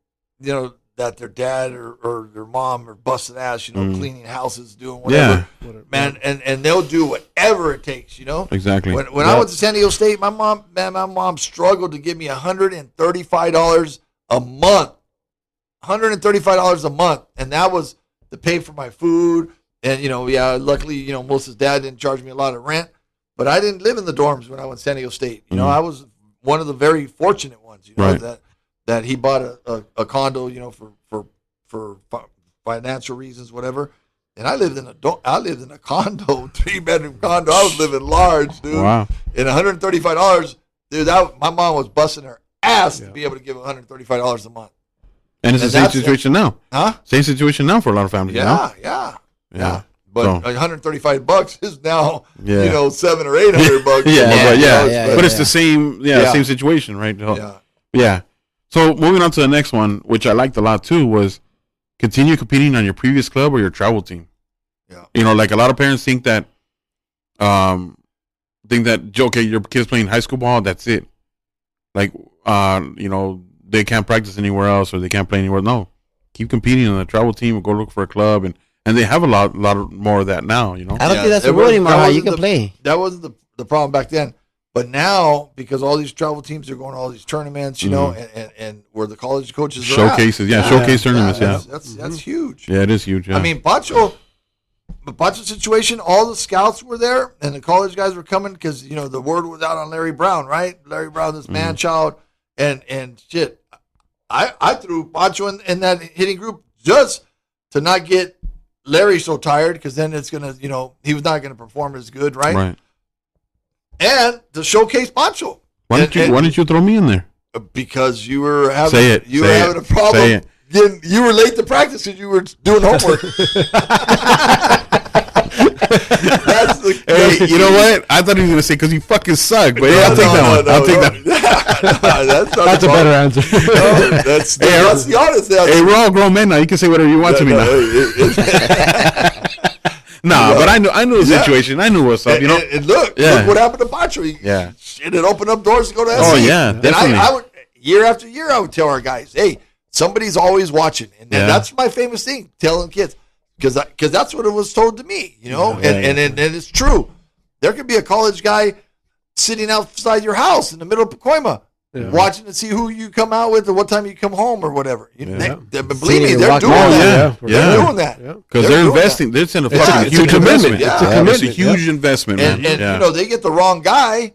that their dad or their mom are busting ass, cleaning houses, doing whatever, man, and they'll do whatever it takes, Exactly. When I went to San Diego State, my mom struggled to give me $135 a month. $135 a month, and that was to pay for my food. And luckily, Melissa's dad didn't charge me a lot of rent, but I didn't live in the dorms when I went to San Diego State. I was one of the very fortunate ones. Right. That he bought a condo, for financial reasons, whatever. And I lived in a condo, 3-bedroom condo. I was living large, dude. Wow. And $135, dude. My mom was busting her ass to be able to give $135 a month. And it's the And same that's- situation now. Huh? Same situation now for a lot of families. you know? Yeah. But So- $135 is now, Yeah. $700 or $800. Yeah, but it's yeah. the same, Yeah. same situation, right? Yeah. Yeah. So moving on to the next one, which I liked a lot too, was continue competing on your previous club or your travel team. Yeah. Like a lot of parents think that, okay, your kid's playing high school ball, that's it. Like, they can't practice anywhere else or they can't play anywhere. No, keep competing on the travel team or go look for a club, and they have a lot more of that now. I don't Yeah, think that's there the rule was- anymore. that How you wasn't can the- play. That wasn't the problem back then. But now, because all these travel teams are going to all these tournaments, and where the college coaches are at. Showcases, showcase tournaments, That's huge. Yeah, it is huge. Yeah. I mean, Pancho's situation, all the scouts were there, and the college guys were coming because the word was out on Larry Brown, right? Larry Brown, this man child, and shit. I threw Pancho in that hitting group just to not get Larry so tired, because then it's gonna, he was not gonna perform as good, right? And to showcase Pancho. Why didn't you throw me in there? Because you were having Say it. you were Say having it. a problem. Say it. You were late to practice because you were doing homework. Hey, you know what? I thought he was gonna say because you fucking suck, but yeah, I'll take that one. I'll take that. That's a better answer. That's the honest answer. Hey, we're all grown men now. You can say whatever you want to me now. Nah, but I knew the situation. I knew what's up. And look what happened to Pancho. It opened up doors to go to SC. Oh yeah, And definitely. I would, year after year, I would tell our guys, hey, somebody's always watching. And that's my famous thing, telling kids. Because that's what it was told to me, and it's true. There could be a college guy sitting outside your house in the middle of Pacoima, watching to see who you come out with or what time you come home or whatever. Believe me, they're doing that. They're doing that. Because they're investing. They're in a fucking it's a huge commitment. investment. It's a It's a commitment, huge investment, man. And they get the wrong guy.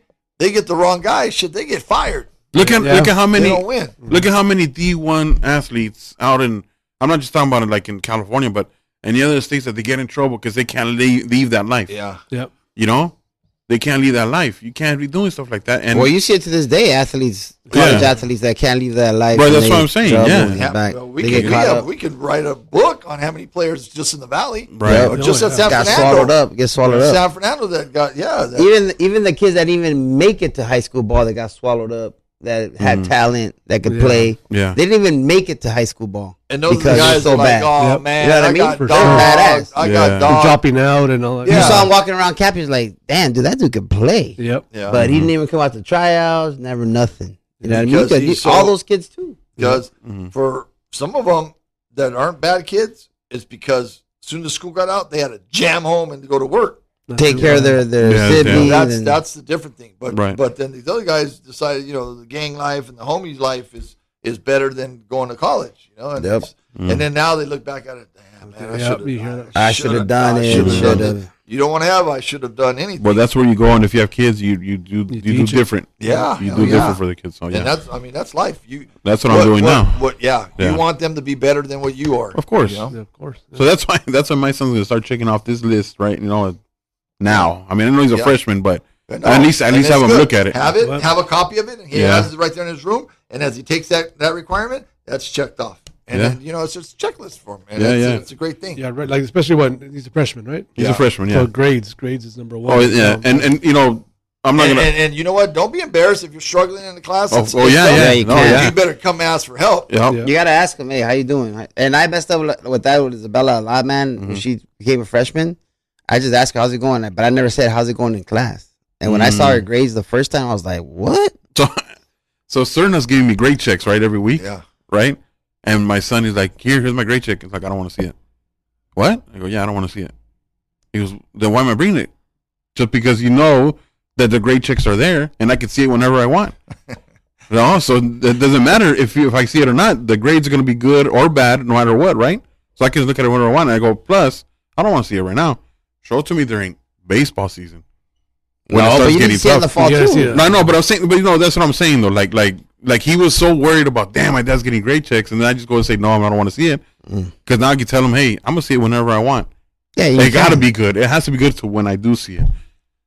Shit, they get fired. Look at how many. They don't win. Look at how many D1 athletes out in. I'm not just talking about it like in California, but in the other states that they get in trouble because they can't leave that life. Yeah. Yep. They can't leave that life. You can't be doing stuff like that. And Well, you see it to this day, college athletes that can't leave that life. Right, and that's they what I'm saying, trouble yeah. in the Yeah, back. well, They get caught up. we could write a book on how many players just in the Valley, Right. or just at San Got Fernando. get swallowed up. San Fernando that got Even the kids that didn't even make it to high school ball that got swallowed up, that had talent, that could play. Yeah. They didn't even make it to high school ball. and those are the because guys it's so that are like, bad. oh Yep. man, You know what I mean? got For dogs. sure. I Yeah. got dogs. Dropping out and all that. You Yeah. saw him walking around campus like, damn, dude, that dude could play. Yep. Yeah, But he didn't even come out to tryouts, never nothing. You know what I mean? Because Because he's all so- those kids too. because Mhm. for some of them that aren't bad kids, it's because as soon as school got out, they had to jam home and go to work. Take care of their Yeah, siblings. yeah. That's the different thing. But Right. but then these other guys decided, the gang life and the homies life is better than going to college. And, Yep. and then now they look back at it. Damn, man, Yep, you hear that. I should have done it. should've done Should've. it. You don't want to have. I should have done anything. Well, that's where you go, and if you have kids, you do teach it. different. Yeah, you hell do yeah. different for the kids. So yeah, And that's life. that's what I'm doing now. Yeah, Yeah. you want them to be better than what you are. Of course. Yeah, of course. So that's why my son's gonna start checking off this list, right? Now. I mean, I know he's a Yeah. freshman, but But no, at least and have it's him good. look at it. Have it. Well- Have a copy of it. And he Yeah. has it right there in his room. And as he takes that requirement, that's checked off. And Yeah. then it's just a checklist for him. And Yeah, it's, yeah. it's a great thing. Yeah, right. Like especially when he's a freshman, right? He's Yeah. a freshman, So yeah. grades is number one. Oh yeah, and I'm not And, gonna. and you know what? Don't be embarrassed if you're struggling in the class. Oh, It's oh yeah, tough. yeah, you no, can. yeah. You better come ask for help. Yeah. Yeah. You gotta ask him, hey, how you doing? And I messed up with that with Isabella a lot, man. When she became a freshman, I just asked her how's it going, but I never said how's it going in class. And when I saw her grades the first time, I was like, what? So Cerna's giving me grade checks right every week, Yeah. right? And my son is like, here's my grade check. It's like, I don't want to see it. What? I go, yeah, I don't want to see it. He goes, then why am I bringing it? Just because you know that the grade checks are there and I can see it whenever I want. No, so it doesn't matter if I see it or not. The grades are going to be good or bad no matter what, right? So I can look at it whenever I want. And I go, plus, I don't want to see it right now. Show it to me during baseball season. When it No, starts but you getting didn't see it in the tough. fall You gotta see too. it. No, but I'm saying, but that's what I'm saying though. Like he was so worried about, damn, my dad's getting grade checks, and then I just go and say, no, I don't want to see it, because now I can tell him, hey, I'm gonna see it whenever I want. Yeah, you It got to can. be good. It has to be good to when I do see it.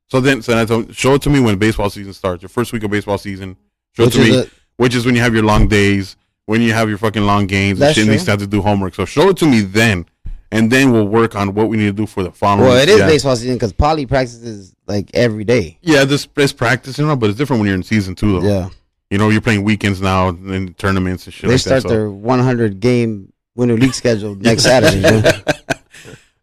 So I told, show it to me when baseball season starts. Your first week of baseball season. Show Which it to is me, which is when you have your long days, when you have your fucking long games, and That's shit, and true. you still have to do homework. So show it to me then, and then we'll work on what we need to do for the following. Well, it is yeah. baseball season because Poly practices like every day. Yeah, this is practice, but it's different when you're in season 2, though. Yeah, You know, you're playing weekends now and tournaments and shit they like start that. So. their 100 game winter league schedule next Saturday. Man.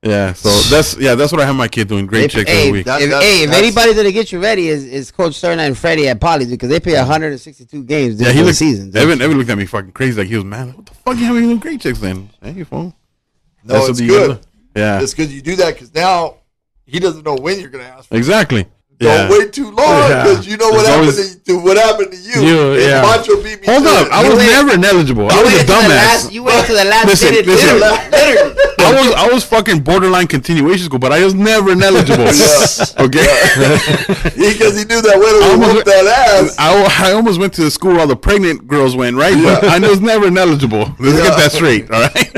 Yeah, so that's what I have my kid doing. Great checks every week. That- If, that's- if that's- anybody's gonna get you ready is Coach Sterna and Freddie at Poly because they play 162 games Yeah, during he the looked. season. Evan looked at me fucking crazy, like he was mad. What the fuck you having doing great checks then? Hey, fool. No, That's it's what good. Yeah, It's good you do that because now he doesn't know when you're going to ask for it. exactly. Don't Yeah. wait too long Yeah. because you know what There's happened to you. You, And yeah. Macho beat me Hold to up, it. I was wait- never ineligible. I was a dumbass. You waited to the last Listen, minute. listen. Literally. I was fucking borderline continuation school, but I was never ineligible. Okay, Because he knew that winner I would almost- whoop that ass. I almost went to the school where all the pregnant girls went, right? But I was never ineligible. Let's get that straight, all right?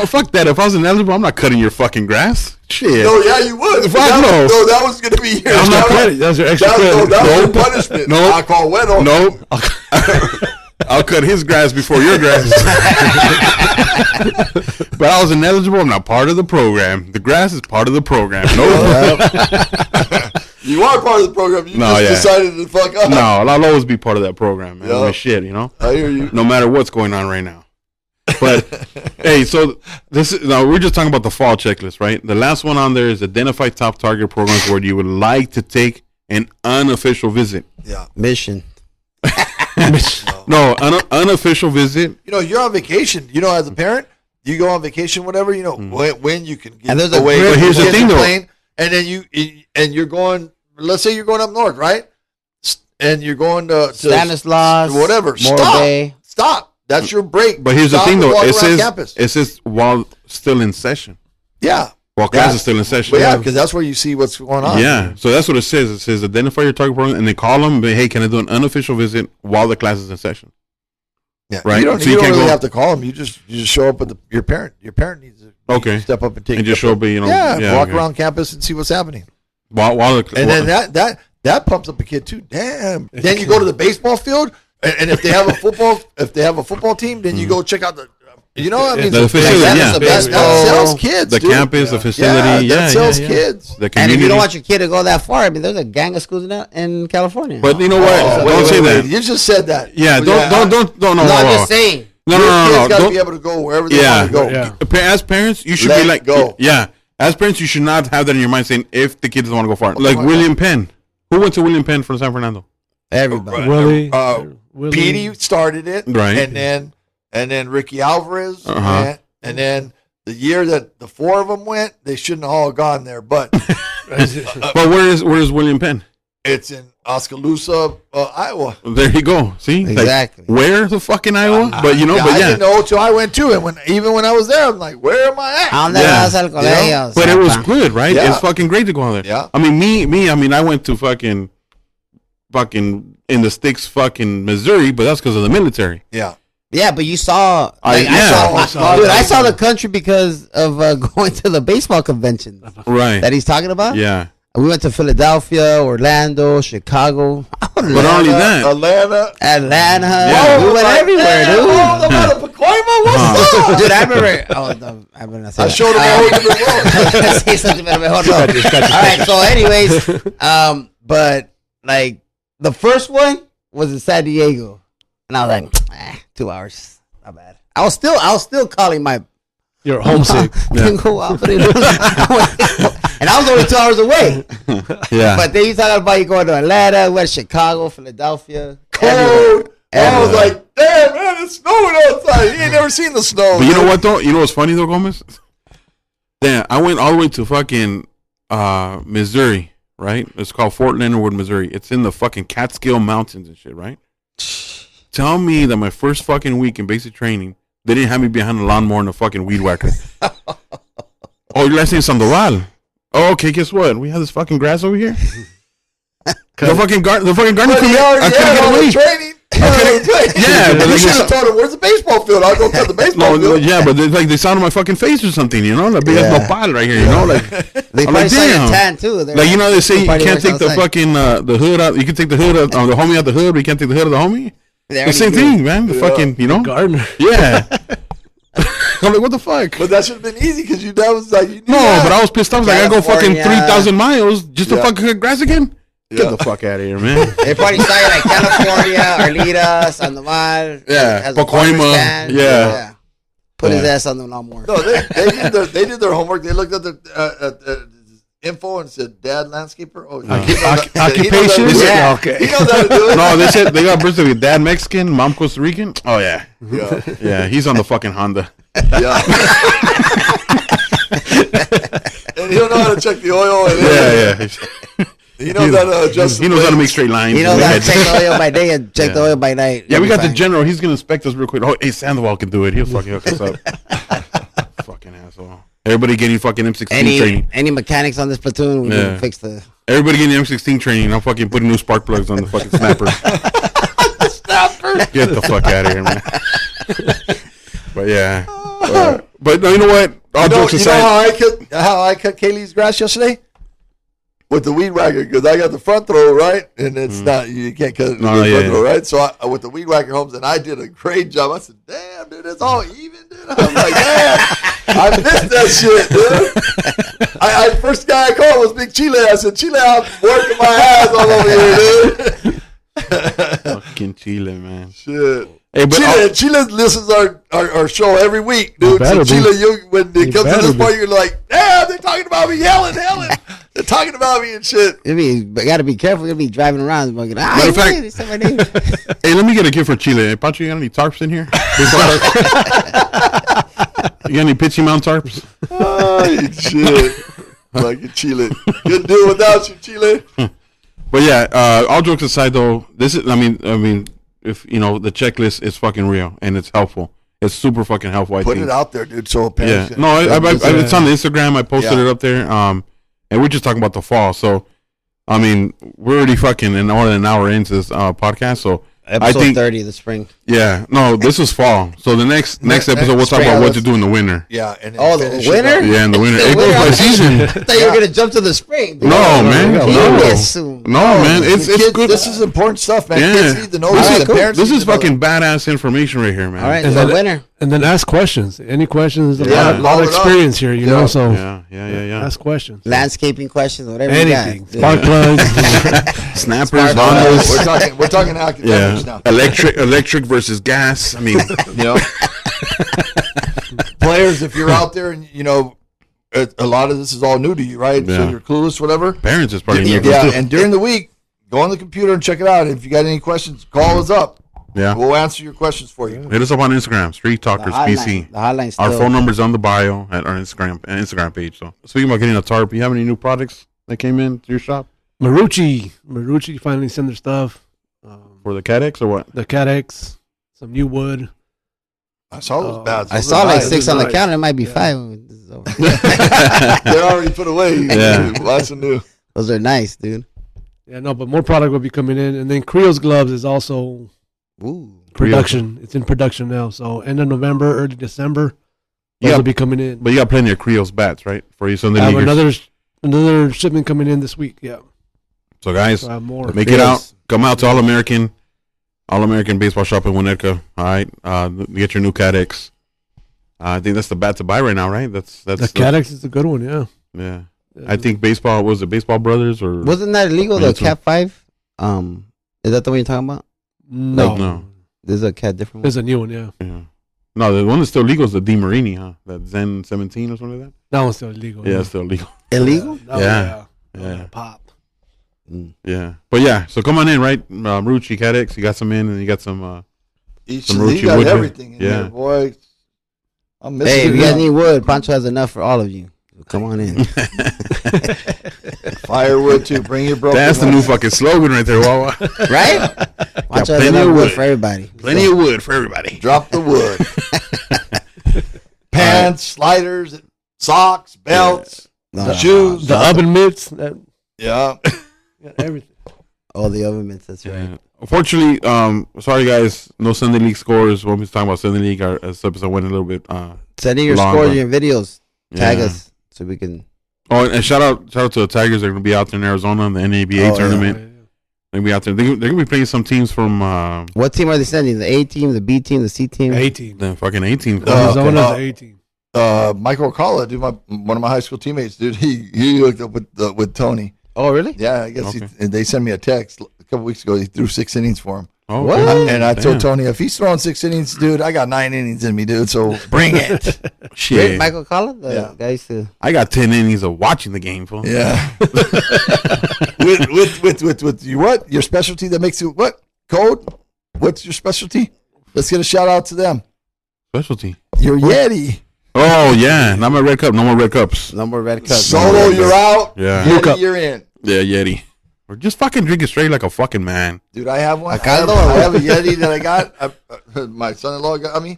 Fuck that. If I was ineligible, I'm not cutting your fucking grass. Shit. No, yeah, you would. Fuck that, no. No, that was going to be your That's not that was- credit. That's your extra that, credit. no, that was your Nope. punishment. Nope. I call bueno. Nope. I'll cut his grass before your grass. But I was ineligible. I'm not part of the program. The grass is part of the program. No, You are part of the program. You No, just yeah. decided to fuck up. no, I'll always be part of that program, man. Yeah. My shit, you know. I hear you. No matter what's going on right now. But hey, so we're just talking about the fall checklist, right? The last one on there is identify top target programs where you would like to take an unofficial visit. Yeah. Mission. No, unofficial visit. You know, you're on vacation. You know, as a parent, you go on vacation, whatever. You know, when you can get And there's a away. grid- But here's the kids thing, are though. playing, and then you're going. Let's say you're going up north, right? And you're going to Stanislaus, whatever. Morro Stop. Bay. Stop. That's your break. But here's Stop the thing, and though. walk It around campus. says while still in session. Yeah. While class is still in session. Well, yeah, because that's where you see what's going on. Yeah, so that's what it says. It says identify your target program, and they call them. Hey, can I do an unofficial visit while the class is in session? Yeah. Right. You don't, So you you don't can't really go- have to call them. You just show up with your parent. Your parent needs to Okay. step up and take And just step show up, you know, Yeah, yeah, walk okay. around campus and see what's happening. While the And then that pumps up a kid too. Damn. Then you go to the baseball field, and if they have a football team, then you go check out the. You know what I mean? The facility, yeah. that sells kids. the dude. campus, the facility, that sells kids. The And community. if you don't want your kid to go that far, I mean, there's a gang of schools in California. But you know what? Oh, Don't say that. You just said that. Yeah, don't. No, no, I'm just saying. No, Your no, kids no. got to Don't- be able to go wherever they Yeah. want to go. Yeah. As parents, you should Let be like, go. yeah. As parents, you should not have that in your mind saying if the kids don't want to go far. Like my William Penn. Who went to William Penn from San Fernando? Everybody. Willie, Willie. Petey started it, Right. And then Ricky Alvarez, Uh-huh. and then the year that the four of them went, they shouldn't have all gone there. But But where is William Penn? it's in Oskaloosa, Iowa. There you go. See, Like, Exactly. where the fucking Iowa? But you know, I but yeah. didn't know till I went to it. Even when I was there, I'm like, where am I at? ¿A dónde Yeah. vas al colegio? But it was Zapa? good, right? Yeah. It's fucking great to go out there. Yeah. I mean, I went to fucking in the sticks, fucking Missouri, but that's because of the military. Yeah. Yeah, but you saw. I saw the country because of going to the baseball convention Right. that he's talking about. Yeah. We went to Philadelphia, Orlando, Chicago, But not only that. Atlanta. Atlanta. Yeah. We went everywhere, dude. Oh, the one in Pacoima? What's up? Dude, I remember. Oh, no, I'm gonna say I that. showed him a whole different world. I was gonna say something, but mejor no. All right. So, anyways, but like the first one was in San Diego, and I was like, 2 hours, not bad. I was still calling my. You're homesick. Go out, but and I was only 2 hours away. Yeah. But then you talking about you going to Atlanta, went to Chicago, Philadelphia. Cold. I was Everywhere. like, damn, man, it's snowing outside. You ain't never seen the snow. But you know dude. what though? You know what's funny though, Gomez? Damn, I went all the way to fucking Missouri, right? It's called Fort Leonard Wood, Missouri. It's in the fucking Catskill Mountains and shit, right? Tell me that my first fucking week in basic training, they didn't have me behind a lawnmower and a fucking weed whacker. Oh, your last name's Sandoval. Oh, okay, guess what? We have this fucking grass over here. The fucking garden But committee. he I already couldn't had get all the away. training. Yeah, but you like should have told him, "Where's the baseball field? I'll go to the baseball no, field." yeah, but like they sound on my fucking face or something, you know, like big ass nopal right here, you know, like They I'm probably like, saw your damn. tan too. They're Like you know they say you probably can't works take the outside. fucking the hood out. You can take the hood out, the homie out the hood, but you can't take the hood of the homie. They The same already do. thing, man. The fucking, you know. Gardner. Yeah. I'm like, what the fuck? But that should have been easy because that was like you knew No, that. but I was pissed off. I was like, I go fucking California. 3,000 miles just to Yeah. fucking cut grass again. Yeah. Get the fuck out of here, man. They probably saw you like California, Arleta, Sandoval. Yeah, has a Pacoima. farmer's stand. Yeah. Put his Yeah. ass on the lawnmower. No, they did their homework. They looked at the info and said, "Dad, landscaper." Oh, he knows that- he knows Occupation? how to do it. Yeah. Okay. He knows how to do it. No, they said they got birthday with dad Mexican, mom Costa Rican. Oh yeah, Yeah, yeah. He's on the fucking Honda. yeah. And he'll know how to check the oil. And Yeah. He knows how to adjust. He knows how to make straight lines. You know and that make check it- the oil by day and check the oil by night. Yeah, we You'll got be the fine. general. He's gonna inspect us real quick. Oh, hey, Sandoval can do it. He'll fucking hook us up. Fucking asshole. Everybody getting fucking M16 training. Any mechanics on this platoon, we Yeah. can fix the. Everybody getting M16 training. I'm fucking putting new spark plugs on the fucking snapper. Get the fuck out of here, man. But yeah. But no, you know what? All jokes You know aside. how I cut Kaylee's grass yesterday? With the weed whacker, because I got the front throw, right? And it's not, you can't cut it with No, the yeah, front throw, yeah. right? So with the weed whacker homes, and I did a great job. I said, damn, dude, it's all even, dude. I'm like, man, I missed that shit, dude. I first guy I called was Big Chile. I said, Chile, I'm working my ass all over here, dude. Fucking Chile, man. Shit. Hey, but Chile listens our show every week, dude. better So be. Chile, when it You comes to better this be. point, you're like, damn, they're talking about me, yelling. They're talking about me and shit. You got to be careful. You'll be driving around. Matter Matter of fact- hey, let me get a gift for Chile. Hey, Pancho, you got any tarps in here? You got any pitchy mount tarps? Oh, shit. Like Chile. Couldn't do it without you, Chile. But yeah, all jokes aside, though, this is. I mean, if you know the checklist is fucking real and it's helpful. It's super fucking helpful. I Put think. it out there, dude. So Yeah. parents No, it's on the Instagram. I posted Yeah. it up there. And we're just talking about the fall. So, I mean, we're already fucking more than an hour into this podcast. So, Episode I think 30 of the spring. yeah. No, this is fall. So the next episode we'll talk spring. about what to do in the winter. Yeah. And Oh, the finish it winter? up. Yeah, in the winter. The It goes winter? by season. I thought you were going to jump to the spring. No, man. You No. miss soon. No, man. It's Kids, good. This is important stuff, man. Yeah. Kids need to know This this. is The parents This need is to know fucking badass information right here, man. All right, And so then- winner. And then ask questions. Any questions? A Yeah. lot of Follow it up. experience here, you Yeah. know. So Yeah. ask questions. Landscaping questions, whatever Anything. you got. Spark plugs. Snappers, Smart Hondas. We're talking academics Yeah. now. Electric versus gas. I mean, You know, players, if you're out there and you know, a lot of this is all new to you, right? Yeah. So you're clueless, whatever. parents is probably Yeah, new. and during the week, go on the computer and check it out. If you got any questions, call us up. Yeah. We'll answer your questions for you. Hit us up on Instagram, Street The Talkers hotline. PC. The hotline's Our still. phone number's on the bio at our Instagram page. So speaking about getting a tarp, you have any new products that came in to your shop Marucci finally sent their stuff. for the CADX or what? The Cat X, some new wood. I saw those bats. I Those saw are like nice. 6 on the nice. counter. It might be Yeah. 5. when this is over. They're already put away. Yeah. Lots of new. Those are nice, dude. Yeah, no, but more product will be coming in. And then Creo's Gloves is also Ooh. production. It's in production now. So end of November, early December, those Yeah. will be coming in. But you got plenty of Creo's bats, right? For you Sunday I have leaguers. another shipment coming in this week. Yeah, So guys, so I have more. make it out. Come out to All American Baseball Shop in Winnetka. All right, get your new CADX. I think that's the bat to buy right now, right? That's The Cat X is a good one. Yeah. yeah. I think baseball was it Baseball Brothers or Wasn't that illegal, Yeah, the it's a- Cat 5? Is that the one you're talking about? No, No. There's a Cat different one. There's a new one. Yeah, yeah. No, the one that's still legal is the Di Marini, huh? That Zen 17 or something like that. that one's still illegal. Yeah, it's still legal. Illegal? Oh, Yeah. yeah. Yeah. Pop. Yeah, but yeah. So come on in, right? Marucci CADX, you got some in, and you got some. Each Some of these Rucci got wood, everything in yeah. there, boy. I'm missing Hey, if it you guys now. need wood, Pancho has enough for all of you. Come on in. Firewood too. Bring your broken. That's the ones. new fucking slogan right there, Wawa. Right? Pancho has plenty enough of wood wood. for everybody. Plenty of wood for everybody. Drop the wood. Pants, sliders, socks, belts, No, shoes. The oven mitts. Yeah. Everything. all the oven mitts, that's right. Yeah. Unfortunately, sorry guys, no Sunday League scores. When we was talking about Sunday League, this episode went a little bit. Send in your Long, scores, but- your videos. Tag Yeah. us so we can. Oh, and shout out to the Tigers. They're going to be out there in Arizona in the NABA Oh, tournament. Yeah. They're going to be out there. They're going to be playing some teams from What team are they sending? The A team, the B team, the C team? 18. the fucking 18. Arizona's okay. 18. Michael Alcala, dude, one of my high school teammates, dude. He hooked up with Tony. Oh, really? Yeah, I guess Okay. they sent me a text a couple weeks ago. He threw 6 innings for him. Oh, What? okay. And I told Damn. Tony, if he's throwing 6 innings, dude, I got 9 innings in me, dude. So bring it. Shit. Michael Collins? The Yeah. guy used to. I got 10 innings of watching the game, fool. Yeah. with you, what? Your specialty that makes you what? Code? What's your specialty? Let's get a shout out to them. Specialty. Your Yeti. Oh, yeah. Not my red cup. No more red cups. No more red cups. Solo, you're out. Yeah. Yeti, you're in. Yeah, Yeti. Or just fucking drink it straight like a fucking man. Dude, I have one. A caldo? I have a Yeti that I got. My son-in-law got me.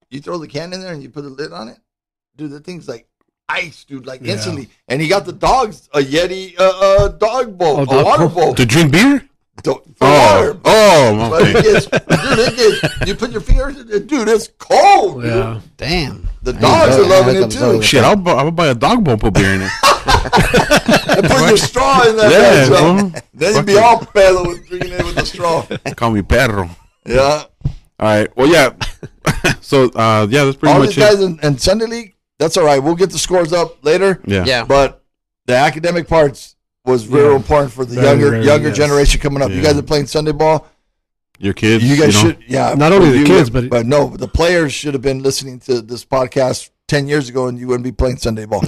You throw the can in there and you put a lid on it. Dude, the thing's like ice, dude, like Yeah. instantly. And he got the dogs a Yeti dog bowl, Oh, a dog water bowl. bowl. To drink beer? For Oh. water. Oh, But okay. you put your fingers in it, dude, it's cold. dude. Yeah. Damn. The dogs are loving it too. Shit, I'll buy a dog bowl, put beer in it. And put your straw in that Yeah, bitch, fool. then you'd be Fuck all pale with drinking it with the straw. Call me perro. Yeah. All right. Well, yeah. So, yeah, that's pretty All much these guys in Sunday League, that's all right. We'll get the scores up later. Yeah. Yeah. But the academic parts was real Yeah. important for the Very, younger yes. generation coming up. You Yeah. guys are playing Sunday ball. Your kids. You guys know? should, yeah. Not only the you- kids, but- no, the players should have been listening to this podcast 10 years ago, and you wouldn't be playing Sunday ball.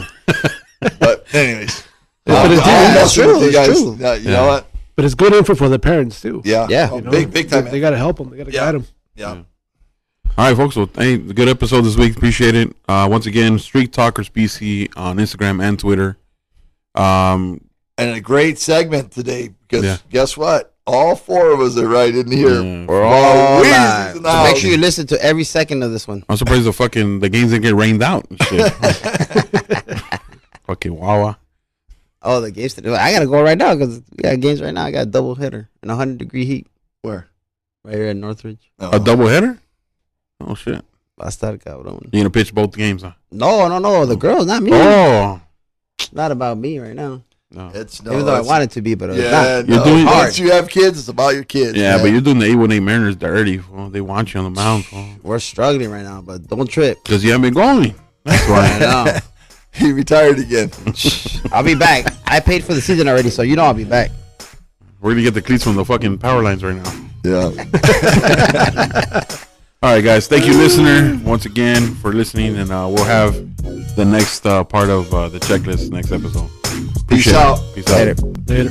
But anyways, But it's- I'll it's mess with true, you it's guys. true. Yeah, you Yeah. know what? But it's good info for the parents, too. Yeah, Yeah. Oh, You know? big time. They got to help them. They got to Yeah. guide them. Yeah. All right, folks. Well, hey, good episode this week. Appreciate it. Once again, Street Talkers PC on Instagram and Twitter. And a great segment today because Yeah. guess what? All 4 of us are right in here. Yeah. We're Oh, all Weezy's live. in the So make house. sure you listen to every second of this one. I'm surprised the games didn't get rained out and shit. Fucking Wawa. Oh, the games today. I gotta go right now because we got games right now. I got a double hitter in 100-degree heat Where? right here in Northridge. Oh. A double header? Oh, shit. Va a estar cabrón. You going to pitch both games, huh? No. The girls, not me. Oh. It's not about me right now. No. It's Even though I want it to be, but it's Yeah, not. You're no. doing- Once you have kids, it's about your kids. Yeah, man. but you're doing the 818 Mariners dirty. Fool. They want you on the mound. We're struggling right now, but don't trip. Because you haven't been going. That's I right. know. He retired again. I'll be back. I paid for the season already, so you know I'll be back. We're going to get the cleats from the fucking power lines right now. Yeah. All right, guys. Thank you, listener, once again for listening. And we'll have the next part of the checklist next episode. Peace Appreciate it. out. Peace out. Later. Later.